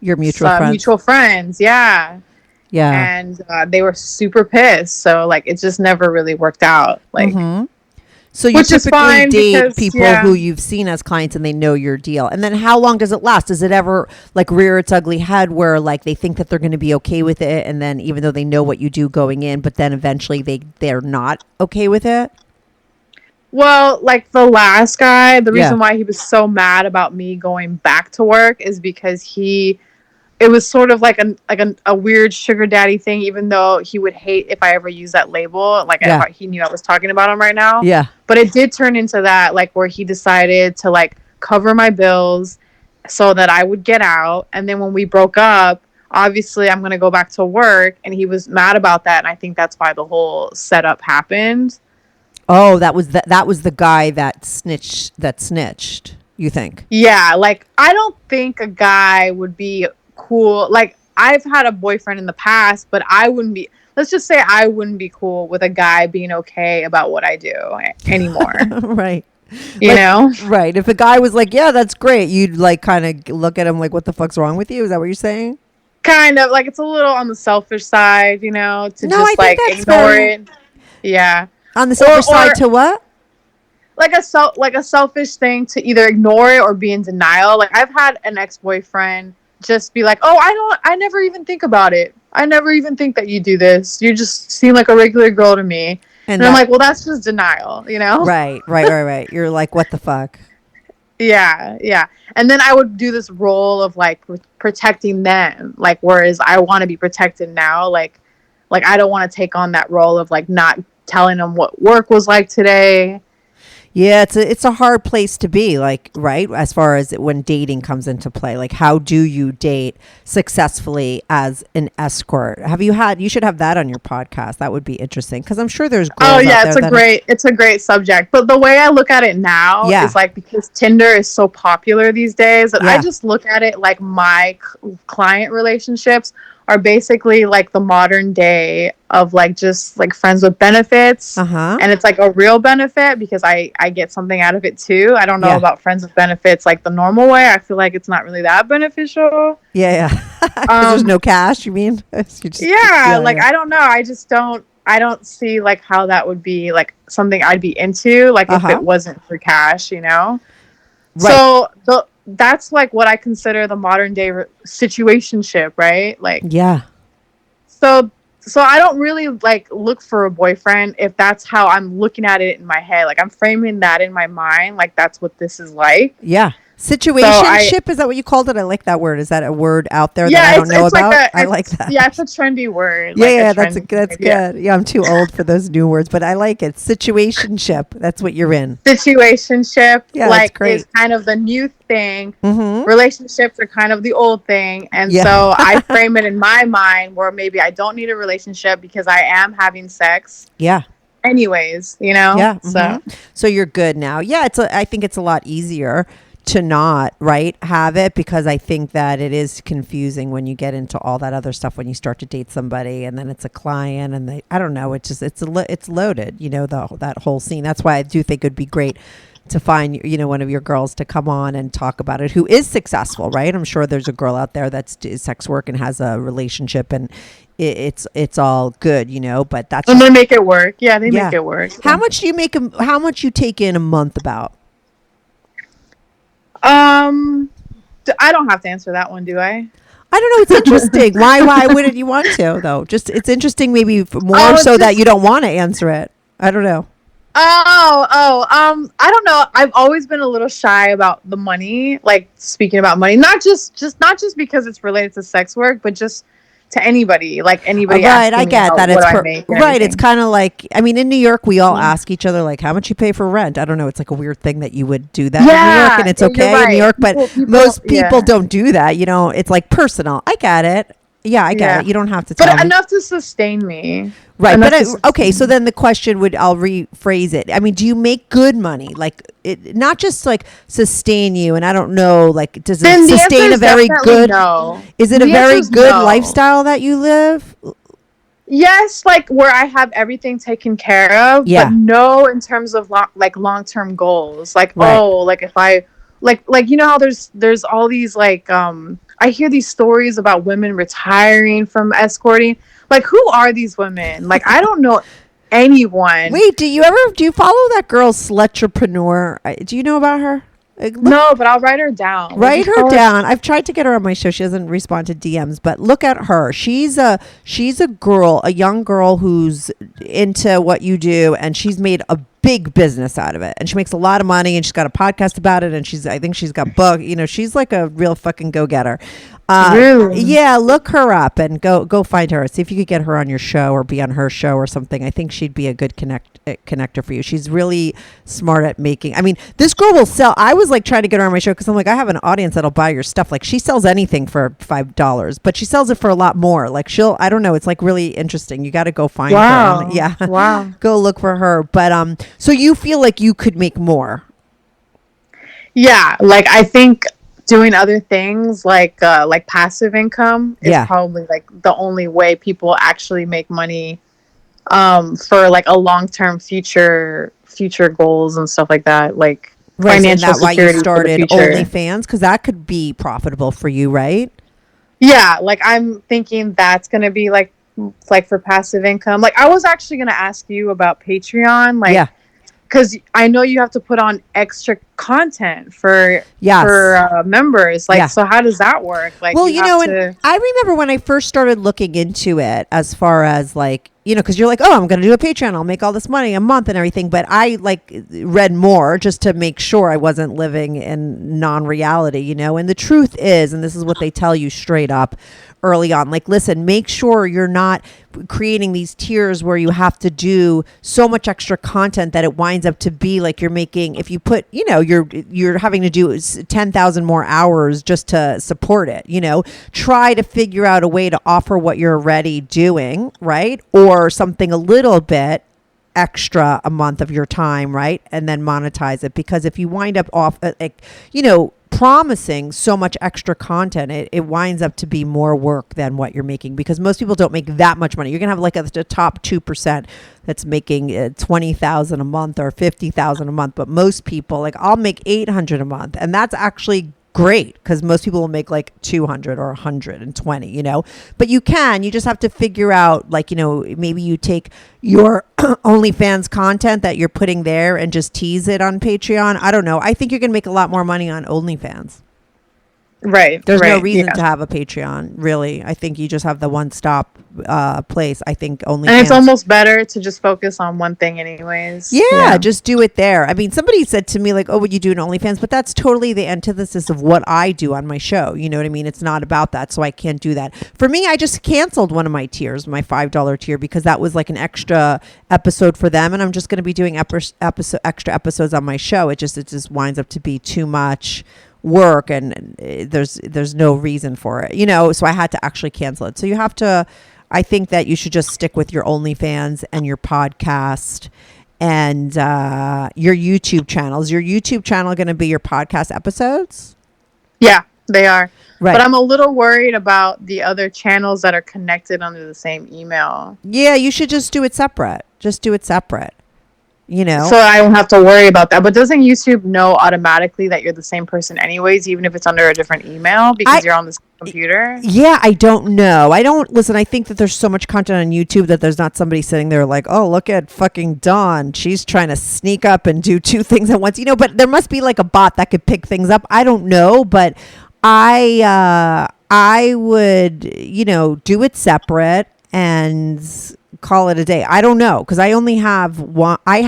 Your mutual friends. Mutual friends, yeah. Yeah. And they were super pissed. So like it just never really worked out. Like, so you which is typically fine date because, people who you've seen as clients and they know your deal. And then how long does it last? Does it ever like rear its ugly head where like they think that they're going to be okay with it, and then even though they know what you do going in, but then eventually they're not okay with it? Well, like the last guy, the reason why he was so mad about me going back to work is because it was sort of like a weird sugar daddy thing, even though he would hate if I ever use that label. Like he knew I was talking about him right now. Yeah. But it did turn into that, like where he decided to like cover my bills so that I would get out. And then when we broke up, obviously I'm going to go back to work, and he was mad about that. And I think that's why the whole setup happened. Oh, that was the guy that snitched, you think? Yeah, like I don't think a guy would be cool. Like I've had a boyfriend in the past, but I wouldn't be, let's just say I wouldn't be cool with a guy being okay about what I do anymore. Right. You know? Right. If a guy was like, yeah, that's great, you'd like kind of look at him like, what the fuck's wrong with you? Is that what you're saying? Kind of, like it's a little on the selfish side, you know, to No, just like ignore it. Yeah. On the selfish side to what? Like a selfish thing to either ignore it or be in denial. Like I've had an ex-boyfriend just be like, "Oh, I never even think about it. I never even think that you do this. You just seem like a regular girl to me." And I'm like, "Well, that's just denial, you know?" Right. You're like, "What the fuck?" Yeah. And then I would do this role of like protecting them, like whereas I want to be protected now, like I don't want to take on that role of like not telling them what work was like today. Yeah, it's a hard place to be, like, right? As far as when dating comes into play, like how do you date successfully as an escort? You should have that on your podcast. That would be interesting because I'm sure there's girls it's a great subject. But the way I look at it now is like, because Tinder is so popular these days, that I just look at it like my client relationships are basically like the modern day of like just like friends with benefits. And it's like a real benefit because I get something out of it too. I don't know about friends with benefits like the normal way. I feel like it's not really that beneficial. Yeah. There's no cash, you mean? I don't know. I don't see like how that would be like something I'd be into, like if it wasn't for cash, you know? Right. So that's like what I consider the modern day situationship, right? Like, so I don't really like look for a boyfriend if that's how I'm looking at it in my head. Like I'm framing that in my mind, like that's what this is like. Yeah. Situationship, is that what you called it? I like that word. Is that a word out there that I don't know about? I like that. Yeah, it's a trendy word. That's good. Yeah, I'm too old for those new words, but I like it. Situationship. That's what you're in. Situationship, is kind of the new thing. Relationships are kind of the old thing, and so I frame it in my mind where maybe I don't need a relationship because I am having sex. Yeah. Anyways, you know. Yeah. So you're good now. Yeah. I think it's a lot easier to not have it, because I think that it is confusing when you get into all that other stuff when you start to date somebody and then it's a client and I don't know, it's loaded, you know, that whole scene. That's why I do think it'd be great to find, you know, one of your girls to come on and talk about it who is successful, right? I'm sure there's a girl out there that's sex work and has a relationship and it's all good, you know, but that's and they make it work. Yeah, they make it work. How much do you make? How much you take in a month about? I don't have to answer that one, do I? I don't know. It's interesting. Why wouldn't you want to though? Just it's interesting, maybe more so that you don't want to answer it. I don't know. I don't know. I've always been a little shy about the money, like speaking about money, not just because it's related to sex work, but just to anybody, like anybody. Right, I get that. It's right. It's kind of like, I mean, in New York, we all ask each other like, how much you pay for rent. I don't know. It's like a weird thing that you would do that in New York, and it's okay in New York, but most people don't do that. You know, it's like personal. I get it. Yeah, I get it. You don't have to tell me. Enough to sustain me. Right. But okay, so then the question I'll rephrase it. I mean, do you make good money? Like, not just like sustain you, and I don't know, like, does it sustain a very good, is it a very good lifestyle that you live? Yes, like where I have everything taken care of, but no in terms of long-term goals. Like, like if I, like, you know how there's all these like, I hear these stories about women retiring from escorting. Like, who are these women? Like, I don't know anyone. Wait, do you follow that girl Slutrepreneur? Do you know about her? No, but I'll write her down. Write her down. I've tried to get her on my show. She doesn't respond to DMs, but look at her. She's a girl, a young girl who's into what you do, and she's made a big business out of it, and she makes a lot of money, and she's got a podcast about it, and I think she's got book. She's like a real fucking go-getter. Really? Yeah, look her up and go find her. See if you could get her on your show or be on her show or something. I think she'd be a good connector for you. She's really smart at making. I mean, this girl will sell. I was like trying to get her on my show because I'm like, I have an audience that'll buy your stuff. Like, she sells anything for $5, but she sells it for a lot more. Like, I don't know. It's like really interesting. You got to go find her. Yeah. Wow. Go look for her. But so you feel like you could make more? Yeah. Like, I think doing other things like passive income is probably like the only way people actually make money for like a long-term future goals and stuff like that, like financial security. Why you started OnlyFans, because that could be profitable for you, right? Yeah, like I'm thinking that's gonna be like for passive income. Like, I was actually gonna ask you about Patreon, like, because I know you have to put on extra content for members. Like, so how does that work? Like, well, and I remember when I first started looking into it, as far as like, because you're like, oh, I'm going to do a Patreon. I'll make all this money a month and everything. But I like read more just to make sure I wasn't living in non-reality, And the truth is, and this is what they tell you straight up early on, like, listen, make sure you're not creating these tiers where you have to do so much extra content that it winds up to be like you're making, if you put, you're having to do 10,000 more hours just to support it, try to figure out a way to offer what you're already doing, right? Or something a little bit extra a month of your time, right? And then monetize it. Because if you wind up off, promising so much extra content, it winds up to be more work than what you're making, because most people don't make that much money. You're gonna have like the top 2% that's making 20,000 a month or 50,000 a month, but most people, like, I'll make 800 a month, and that's actually great, because most people will make like 200 or 120, but you just have to figure out, like, maybe you take your OnlyFans content that you're putting there and just tease it on Patreon. I don't know. I think you're going to make a lot more money on OnlyFans. Right. There's no reason to have a Patreon, really. I think you just have the one-stop place. I think OnlyFans. And it's almost better to just focus on one thing anyways. Yeah, just do it there. I mean, somebody said to me, like, oh, would you do an OnlyFans? But that's totally the antithesis of what I do on my show. You know what I mean? It's not about that, so I can't do that. For me, I just canceled one of my tiers, my $5 tier, because that was like an extra episode for them, and I'm just going to be doing extra episodes on my show. It just winds up to be too much work, and there's no reason for it, so I had to actually cancel it. So you have to, I think that you should just stick with your OnlyFans and your podcast and your YouTube channel. Is your YouTube channel going to be your podcast episodes? Yeah, they are. Right. But I'm a little worried about the other channels that are connected under the same email. Yeah, you should just do it separate. So I don't have to worry about that. But doesn't YouTube know automatically that you're the same person anyways, even if it's under a different email, because you're on the same computer? Yeah, I don't know. I think that there's so much content on YouTube that there's not somebody sitting there like, oh, look at fucking Dawn. She's trying to sneak up and do two things at once. But there must be like a bot that could pick things up. I don't know, but I would, do it separate and call it a day. I don't know, because I only have one. I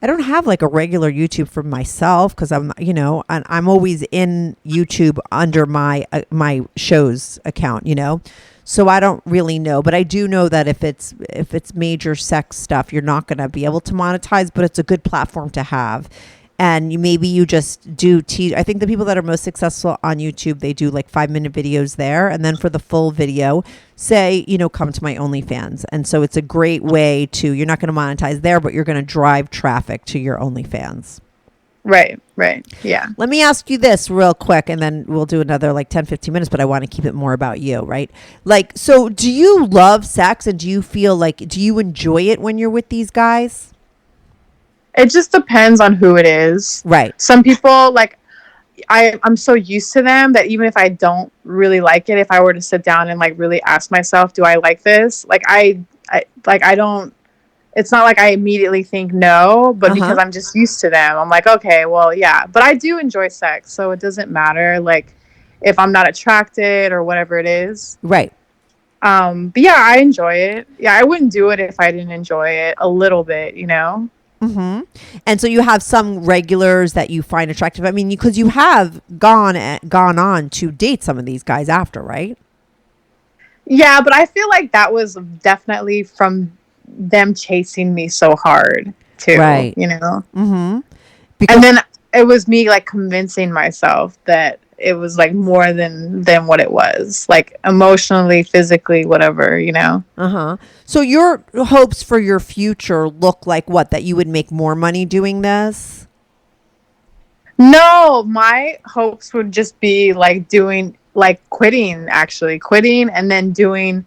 don't have like a regular YouTube for myself, because I'm, and I'm always in YouTube under my show's account, so I don't really know. But I do know that if it's major sex stuff, you're not going to be able to monetize, but it's a good platform to have. And maybe you just do I think the people that are most successful on YouTube, they do like 5-minute videos there. And then for the full video, say, come to my OnlyFans. And so it's a great way to, you're not going to monetize there, but you're going to drive traffic to your OnlyFans. Right. Yeah. Let me ask you this real quick, and then we'll do another like 10, 15 minutes, but I want to keep it more about you, right? Like, so do you love sex, and do you enjoy it when you're with these guys? It just depends on who it is. Right. Some people, like, I'm so used to them that even if I don't really like it, if I were to sit down and like really ask myself, do I like this? Like I don't, it's not like I immediately think no, but because I'm just used to them, I'm like, okay, well, yeah. But I do enjoy sex, so it doesn't matter, like, if I'm not attracted or whatever it is. Right. But yeah, I enjoy it. Yeah, I wouldn't do it if I didn't enjoy it a little bit, you know? Mm-hmm. And so you have some regulars that you find attractive. I mean, because you have gone on to date some of these guys after, right? Yeah, but I feel like that was definitely from them chasing me so hard too, right? You know. Mm-hmm. And then it was me like convincing myself that it was like more than what it was, like emotionally, physically, whatever, you know. So your hopes for your future look like what? That you would make more money doing this? No, my hopes would just be like quitting, and then doing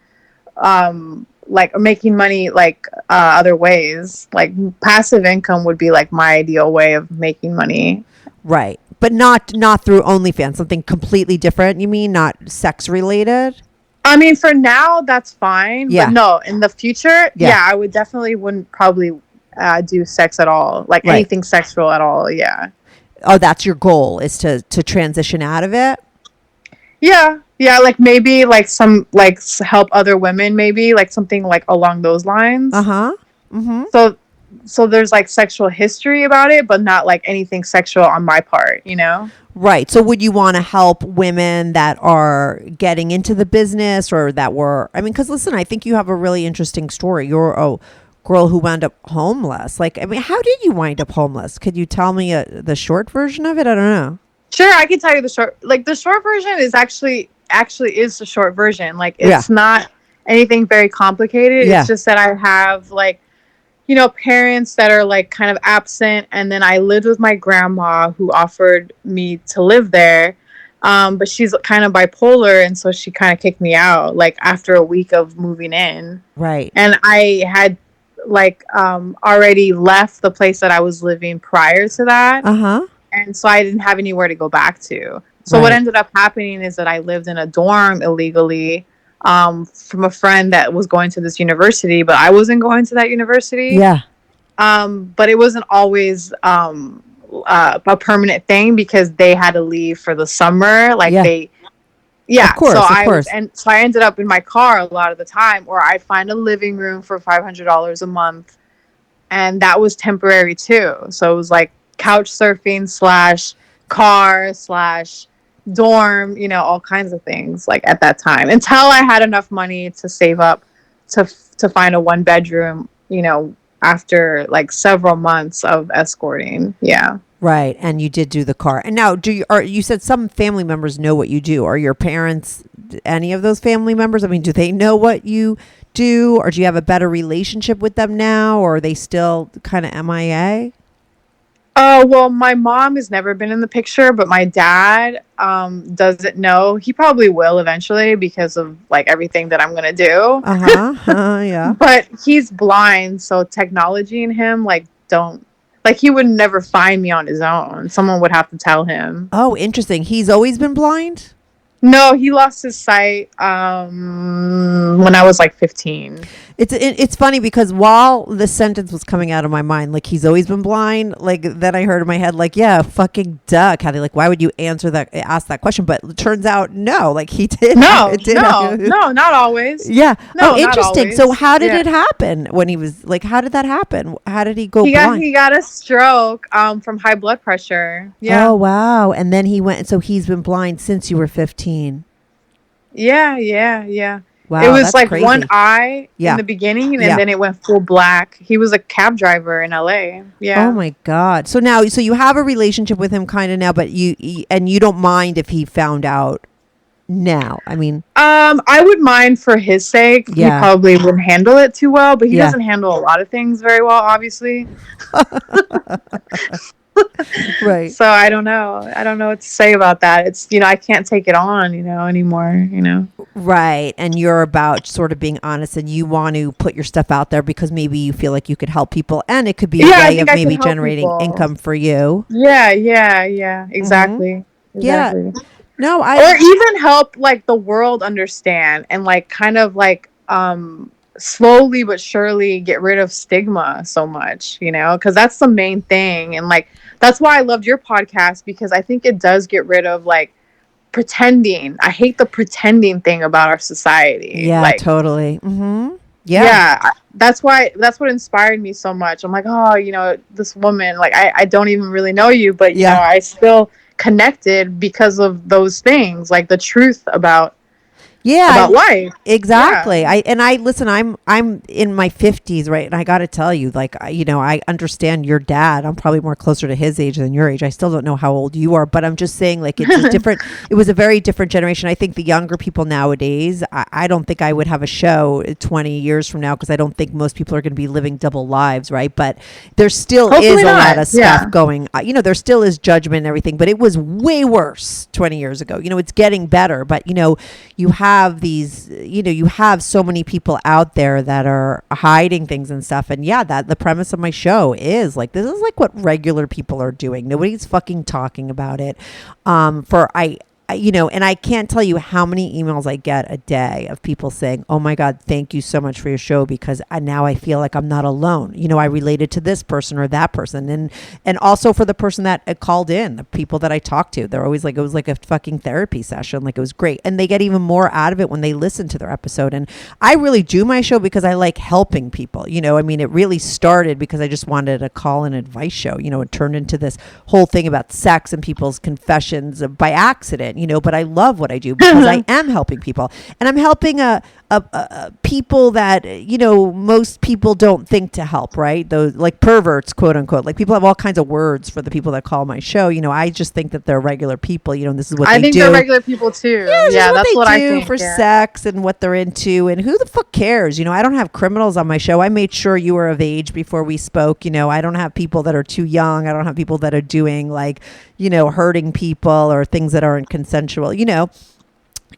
like making money like other ways. Like passive income would be like my ideal way of making money. Right. But not through OnlyFans, something completely different, you mean? Not sex related? I mean, for now, that's fine. Yeah. But no, in the future, yeah, I would definitely wouldn't probably do sex at all. Like anything sexual at all, yeah. Oh, that's your goal, is to transition out of it? Yeah. Yeah, like maybe like some like help other women, maybe like something like along those lines. Mm-hmm. So there's like sexual history about it, but not like anything sexual on my part, you know? Right. So would you want to help women that are getting into the business, or that were, I mean, because listen, I think you have a really interesting story. You're a girl who wound up homeless. Like, I mean, how did you wind up homeless? Could you tell me the short version of it? I don't know. Sure, I can tell you the short version is actually is the short version. Like, it's not anything very complicated. It's just that I have like, you know, parents that are like kind of absent, and then I lived with my grandma who offered me to live there, but she's kind of bipolar, and so she kind of kicked me out like after a week of moving in. Right. And I had like already left the place that I was living prior to that, and so I didn't have anywhere to go back to. So what ended up happening is that I lived in a dorm illegally, from a friend that was going to this university, but I wasn't going to that university. Yeah. But it wasn't always a permanent thing, because they had to leave for the summer. Like of course. So I ended up in my car a lot of the time, or I'd find a living room for $500 a month, and that was temporary too. So it was like couch surfing / car / dorm, you know, all kinds of things like at that time, until I had enough money to save up to find a 1-bedroom, you know, after like several months of escorting. Yeah. Right. And you did do the car. And now you said some family members know what you do. Are your parents, any of those family members? I mean, do they know what you do, or do you have a better relationship with them now, or are they still kind of MIA? Well, my mom has never been in the picture, but my dad doesn't know. He probably will eventually, because of like everything that I'm gonna do. Yeah. But he's blind, so technology and him he would never find me on his own. Someone would have to tell him. Oh, interesting. He's always been blind? No, he lost his sight when I was like 15. It's funny, because while the sentence was coming out of my mind, like he's always been blind, like then I heard in my head, like, yeah, fucking duh, Kathi, like why would you ask that question? But it turns out no, like he did. No, not always. Yeah. No, oh, interesting. So how did it happen when he was like? How did that happen? How did he go blind? He got a stroke from high blood pressure. Yeah. Oh wow! And then he went. So he's been blind since you were 15. Yeah. Wow, it was like crazy. One eye in the beginning, and then it went full black. He was a cab driver in LA. Yeah. Oh my God. So now, you have a relationship with him kind of now, but you don't mind if he found out now. I mean, I would mind for his sake. Yeah. He probably wouldn't handle it too well, but he doesn't handle a lot of things very well, obviously. Right. So I don't know what to say about that. It's, I can't take it on, anymore, Right. And you're about sort of being honest, and you want to put your stuff out there because maybe you feel like you could help people, and it could be a way of maybe generating income for you. Yeah, exactly. Exactly. No, Or even help like the world understand and like kind of like slowly but surely get rid of stigma so much, you know, because that's the main thing. And like that's why I loved your podcast, because I think it does get rid of like pretending. I hate the pretending thing about our society. Yeah, Like, totally. Mm-hmm. yeah, that's what inspired me so much. I'm like, oh, you know, this woman, like I don't even really know you, but you know, I still connected because of those things, like the truth about life. Exactly. Yeah. I listen, I'm in my 50s, right? And I got to tell you, like, you know, I understand your dad. I'm probably more closer to his age than your age. I still don't know how old you are, but I'm just saying, like, it's a different, it was a very different generation. I think the younger people nowadays, I don't think I would have a show 20 years from now, because I don't think most people are going to be living double lives, right? But there still Hopefully is a not. lot of stuff going, you know, there still is judgment and everything, but it was way worse 20 years ago. You know, it's getting better, but, you know, you have these, you know, you have so many people out there that are hiding things and stuff. And yeah, that the premise of my show is like, this is like what regular people are doing. Nobody's fucking talking about it. You know, and I can't tell you how many emails I get a day of people saying, oh my God, thank you so much for your show, because now I feel like I'm not alone. You know, I related to this person or that person. And also for the person that called in, the people that I talked to, they're always like, it was like a fucking therapy session. Like, it was great. And they get even more out of it when they listen to their episode. And I really do my show because I like helping people. You know, I mean, it really started because I just wanted a call and advice show. You know, it turned into this whole thing about sex and people's confessions by accident. You know, but I love what I do because I am helping people, and I'm helping people that, you know, most people don't think to help, right? Those like perverts, quote unquote. Like, people have all kinds of words for the people that call my show. You know, I just think that they're regular people. You know, and this is what they do. I think they're regular people too. Yeah, that's what they I do think for sex and what they're into. And who the fuck cares? You know, I don't have criminals on my show. I made sure you were of age before we spoke. You know, I don't have people that are too young. I don't have people that are doing like, you know, hurting people or things that aren't consensual, you know.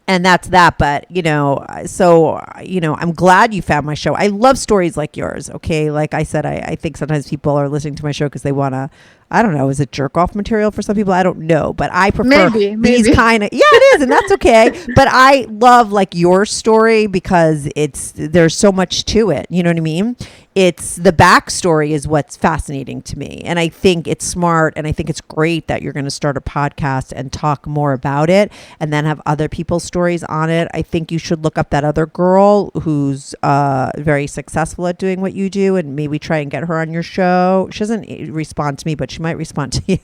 And that's that. But, you know, so, you know, I'm glad you found my show. I love stories like yours. Okay. Like I said, I think sometimes people are listening to my show because they want to, I don't know, is it jerk off material for some people? I don't know, but I prefer these kind of, yeah, it is. And that's okay. But I love like your story because there's so much to it. You know what I mean? It's the backstory is what's fascinating to me. And I think it's smart. And I think it's great that you're going to start a podcast and talk more about it and then have other people's stories on it. I think you should look up that other girl who's very successful at doing what you do and maybe try and get her on your show. She doesn't respond to me, but she might respond to you.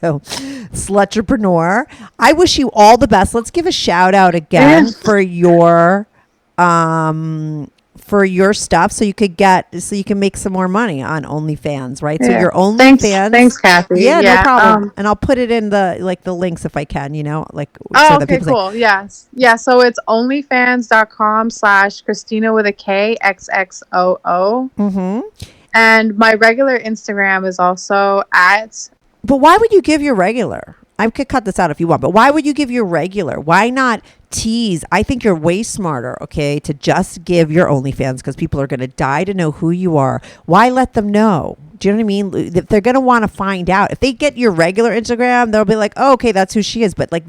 Slutrepreneur. I wish you all the best. Let's give a shout out again for your stuff so you can make some more money on OnlyFans, right? So your OnlyFans. Thanks, Kathi. Yeah, no problem. And I'll put it in the links if I can, you know, like. Oh, so okay, cool. Yes. Yeah. So it's onlyfans.com/Christina with a K XXOO. Mm-hmm. And my regular Instagram is also at. But why would you give your regular? I could cut this out if you want, but why would you give your regular? Why not tease? I think you're way smarter, okay, to just give your OnlyFans because people are going to die to know who you are. Why let them know? Do you know what I mean? If they're going to want to find out. If they get your regular Instagram, they'll be like, oh, okay, that's who she is. But like,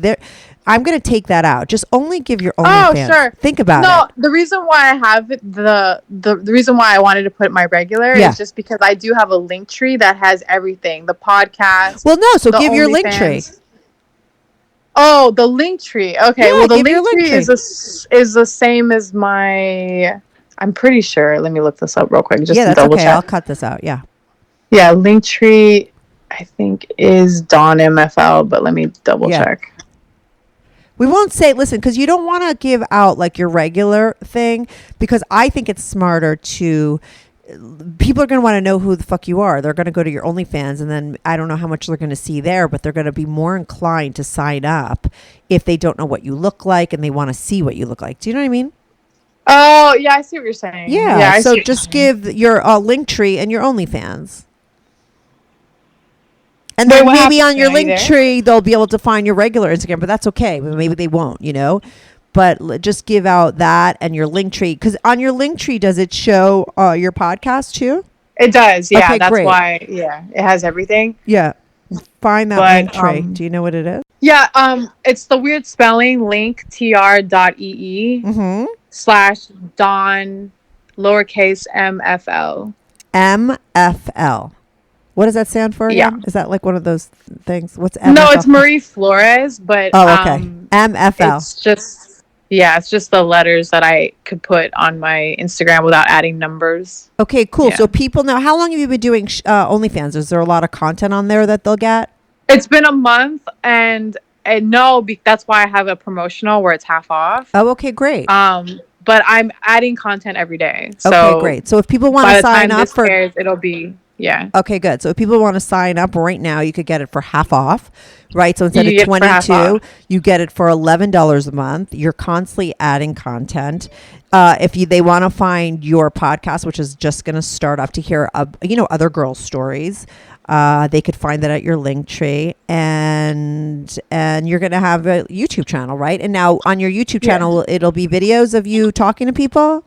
I'm going to take that out. Just only give your OnlyFans. Oh, sure. Think about it. No, the reason why I have it, the reason why I wanted to put my regular is just because I do have a link tree that has everything. The podcast. Well, no, so give your link tree. Oh, the link tree. Okay, yeah, well, the link tree is the same as my. I'm pretty sure. Let me look this up real quick. Just to double check. I'll cut this out. Yeah. Yeah, link tree. I think is Dawn MFL, but let me double check. We won't say, listen, because you don't want to give out like your regular thing, because I think it's smarter to. People are going to want to know who the fuck you are. They're going to go to your OnlyFans, and then I don't know how much they're going to see there, but they're going to be more inclined to sign up if they don't know what you look like and they want to see what you look like. Do you know what I mean? Oh, yeah, I see what you're saying. Yeah, so just give your link tree and your OnlyFans. And then maybe on your link tree, they'll be able to find your regular Instagram, but that's okay. Maybe they won't, you know? But just give out that and your link tree. Because on your link tree, does it show your podcast too? It does, yeah. Okay, that's great. Why, yeah. It has everything. Yeah. Find that link tree. Do you know what it is? Yeah, it's the weird spelling link tr.ee Mm-hmm. / Don lowercase mfl. MFL. What does that stand for Yeah. again? Is that like one of those things? What's No, it's MFL? Marie Flores, but Oh, okay. MFL. it's just yeah, it's just the letters that I could put on my Instagram without adding numbers. Okay, cool. Yeah. So people know. How long have you been doing OnlyFans? Is there a lot of content on there that they'll get? It's been a month, and no, that's why I have a promotional where it's half off. Oh, okay, great. But I'm adding content every day. Okay, So great. So if people want to by the sign time up this for airs, it'll be yeah. Okay, good. So if people want to sign up right now, you could get it for half off, right? So instead You of get it for half 22, off. you get it for $11 a month. You're constantly adding content. If they want to find your podcast, which is just going to start up to hear, other girls' stories, they could find that at your link tree, and you're going to have a YouTube channel, right? And now on your YouTube channel, it'll be videos of you talking to people.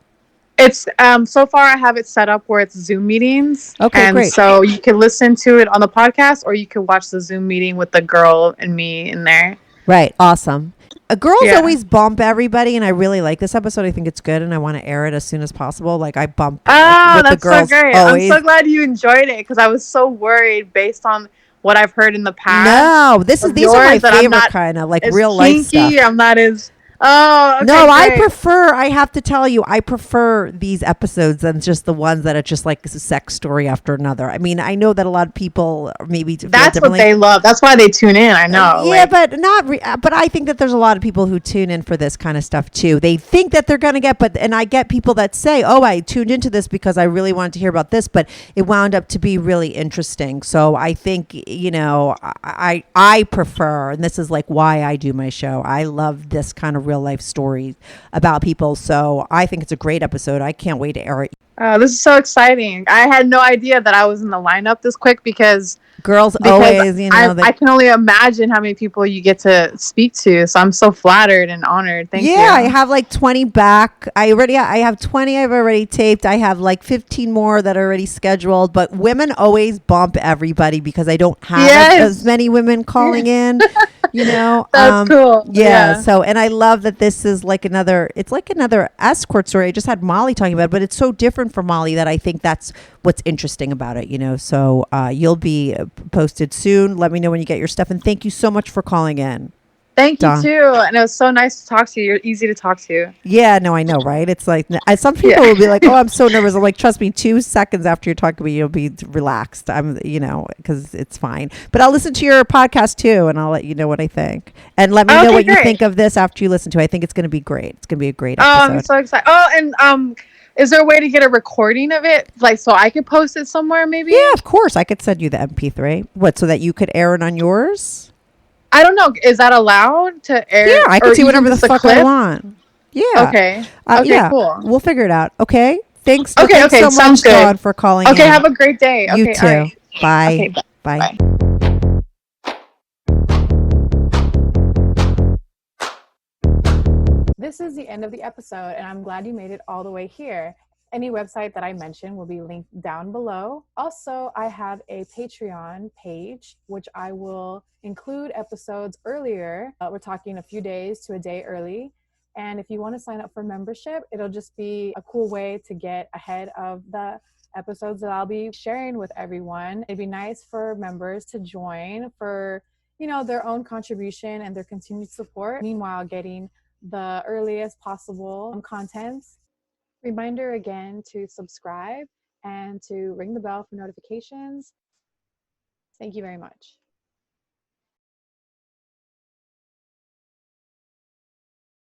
It's so far I have it set up where it's Zoom meetings. Okay, and great. so you can listen to it on the podcast or you can watch the Zoom meeting with the girl and me in there. Right. Awesome. Girls Yeah. always bump everybody, and I really like this episode. I think it's good, and I want to air it as soon as possible. Like I bump Oh, with the that's so girls great. always. I'm so glad you enjoyed it because I was so worried based on what I've heard in the past. No, these are my yours that I'm favorite not kind of like as real life kinky. stuff. I'm not as oh okay, No, great. I have to tell you, I prefer these episodes than just the ones that are just like a sex story after another. I mean, I know that a lot of people maybe feel That's what differently. they love. That's why they tune in. I know. Yeah, but not. But I think that there's a lot of people who tune in for this kind of stuff too. They think that they're going to get, and I get people that say, "Oh, I tuned into this because I really wanted to hear about this," but it wound up to be really interesting. So I think I prefer, and this is like why I do my show. I love this kind of real life stories about people. So I think it's a great episode. I can't wait to air it. This is so exciting. I had no idea that I was in the lineup this quick because Girls always, I can only imagine how many people you get to speak to. So I'm so flattered and honored. Thank you. Yeah, I have like 20 back. I have 20 I've already taped. I have like 15 more that are already scheduled. But women always bump everybody because I don't have as many women calling in. That's cool. Yeah. So, and I love that this is like another escort story. I just had Molly talking about it, but it's so different from Molly that I think that's what's interesting about it, So you'll be posted soon. Let me know when you get your stuff. And thank you so much for calling in. Thank you too. And it was so nice to talk to you. You're easy to talk to. Yeah, no, I know, right? It's like some people will be like, "Oh, I'm so nervous." I'm like, "Trust me, 2 seconds after you're talking to me, you'll be relaxed." Because it's fine. But I'll listen to your podcast too, and I'll let you know what I think. And let me know what you think of this after you listen to it. I think it's going to be great. It's going to be a great episode. I'm so excited. Oh, and is there a way to get a recording of it, like so I could post it somewhere, maybe? Yeah, of course. I could send you the MP3. What, so that you could air it on yours? I don't know. Is that allowed to air? Yeah, I can see whatever the fuck I want. Yeah. Okay. Okay. Cool. We'll figure it out. Okay. Thanks. Okay. Thanks so Sounds much, good. Dawn, for calling. Okay. in. Have a great day. Okay. You too. All right. Bye. Okay, Bye. This is the end of the episode, and I'm glad you made it all the way here. Any website that I mentioned will be linked down below. Also, I have a Patreon page, which I will include episodes earlier. We're talking a few days to a day early. And if you want to sign up for membership, it'll just be a cool way to get ahead of the episodes that I'll be sharing with everyone. It'd be nice for members to join for, their own contribution and their continued support. Meanwhile, getting the earliest possible content. Reminder again to subscribe and to ring the bell for notifications. Thank you very much.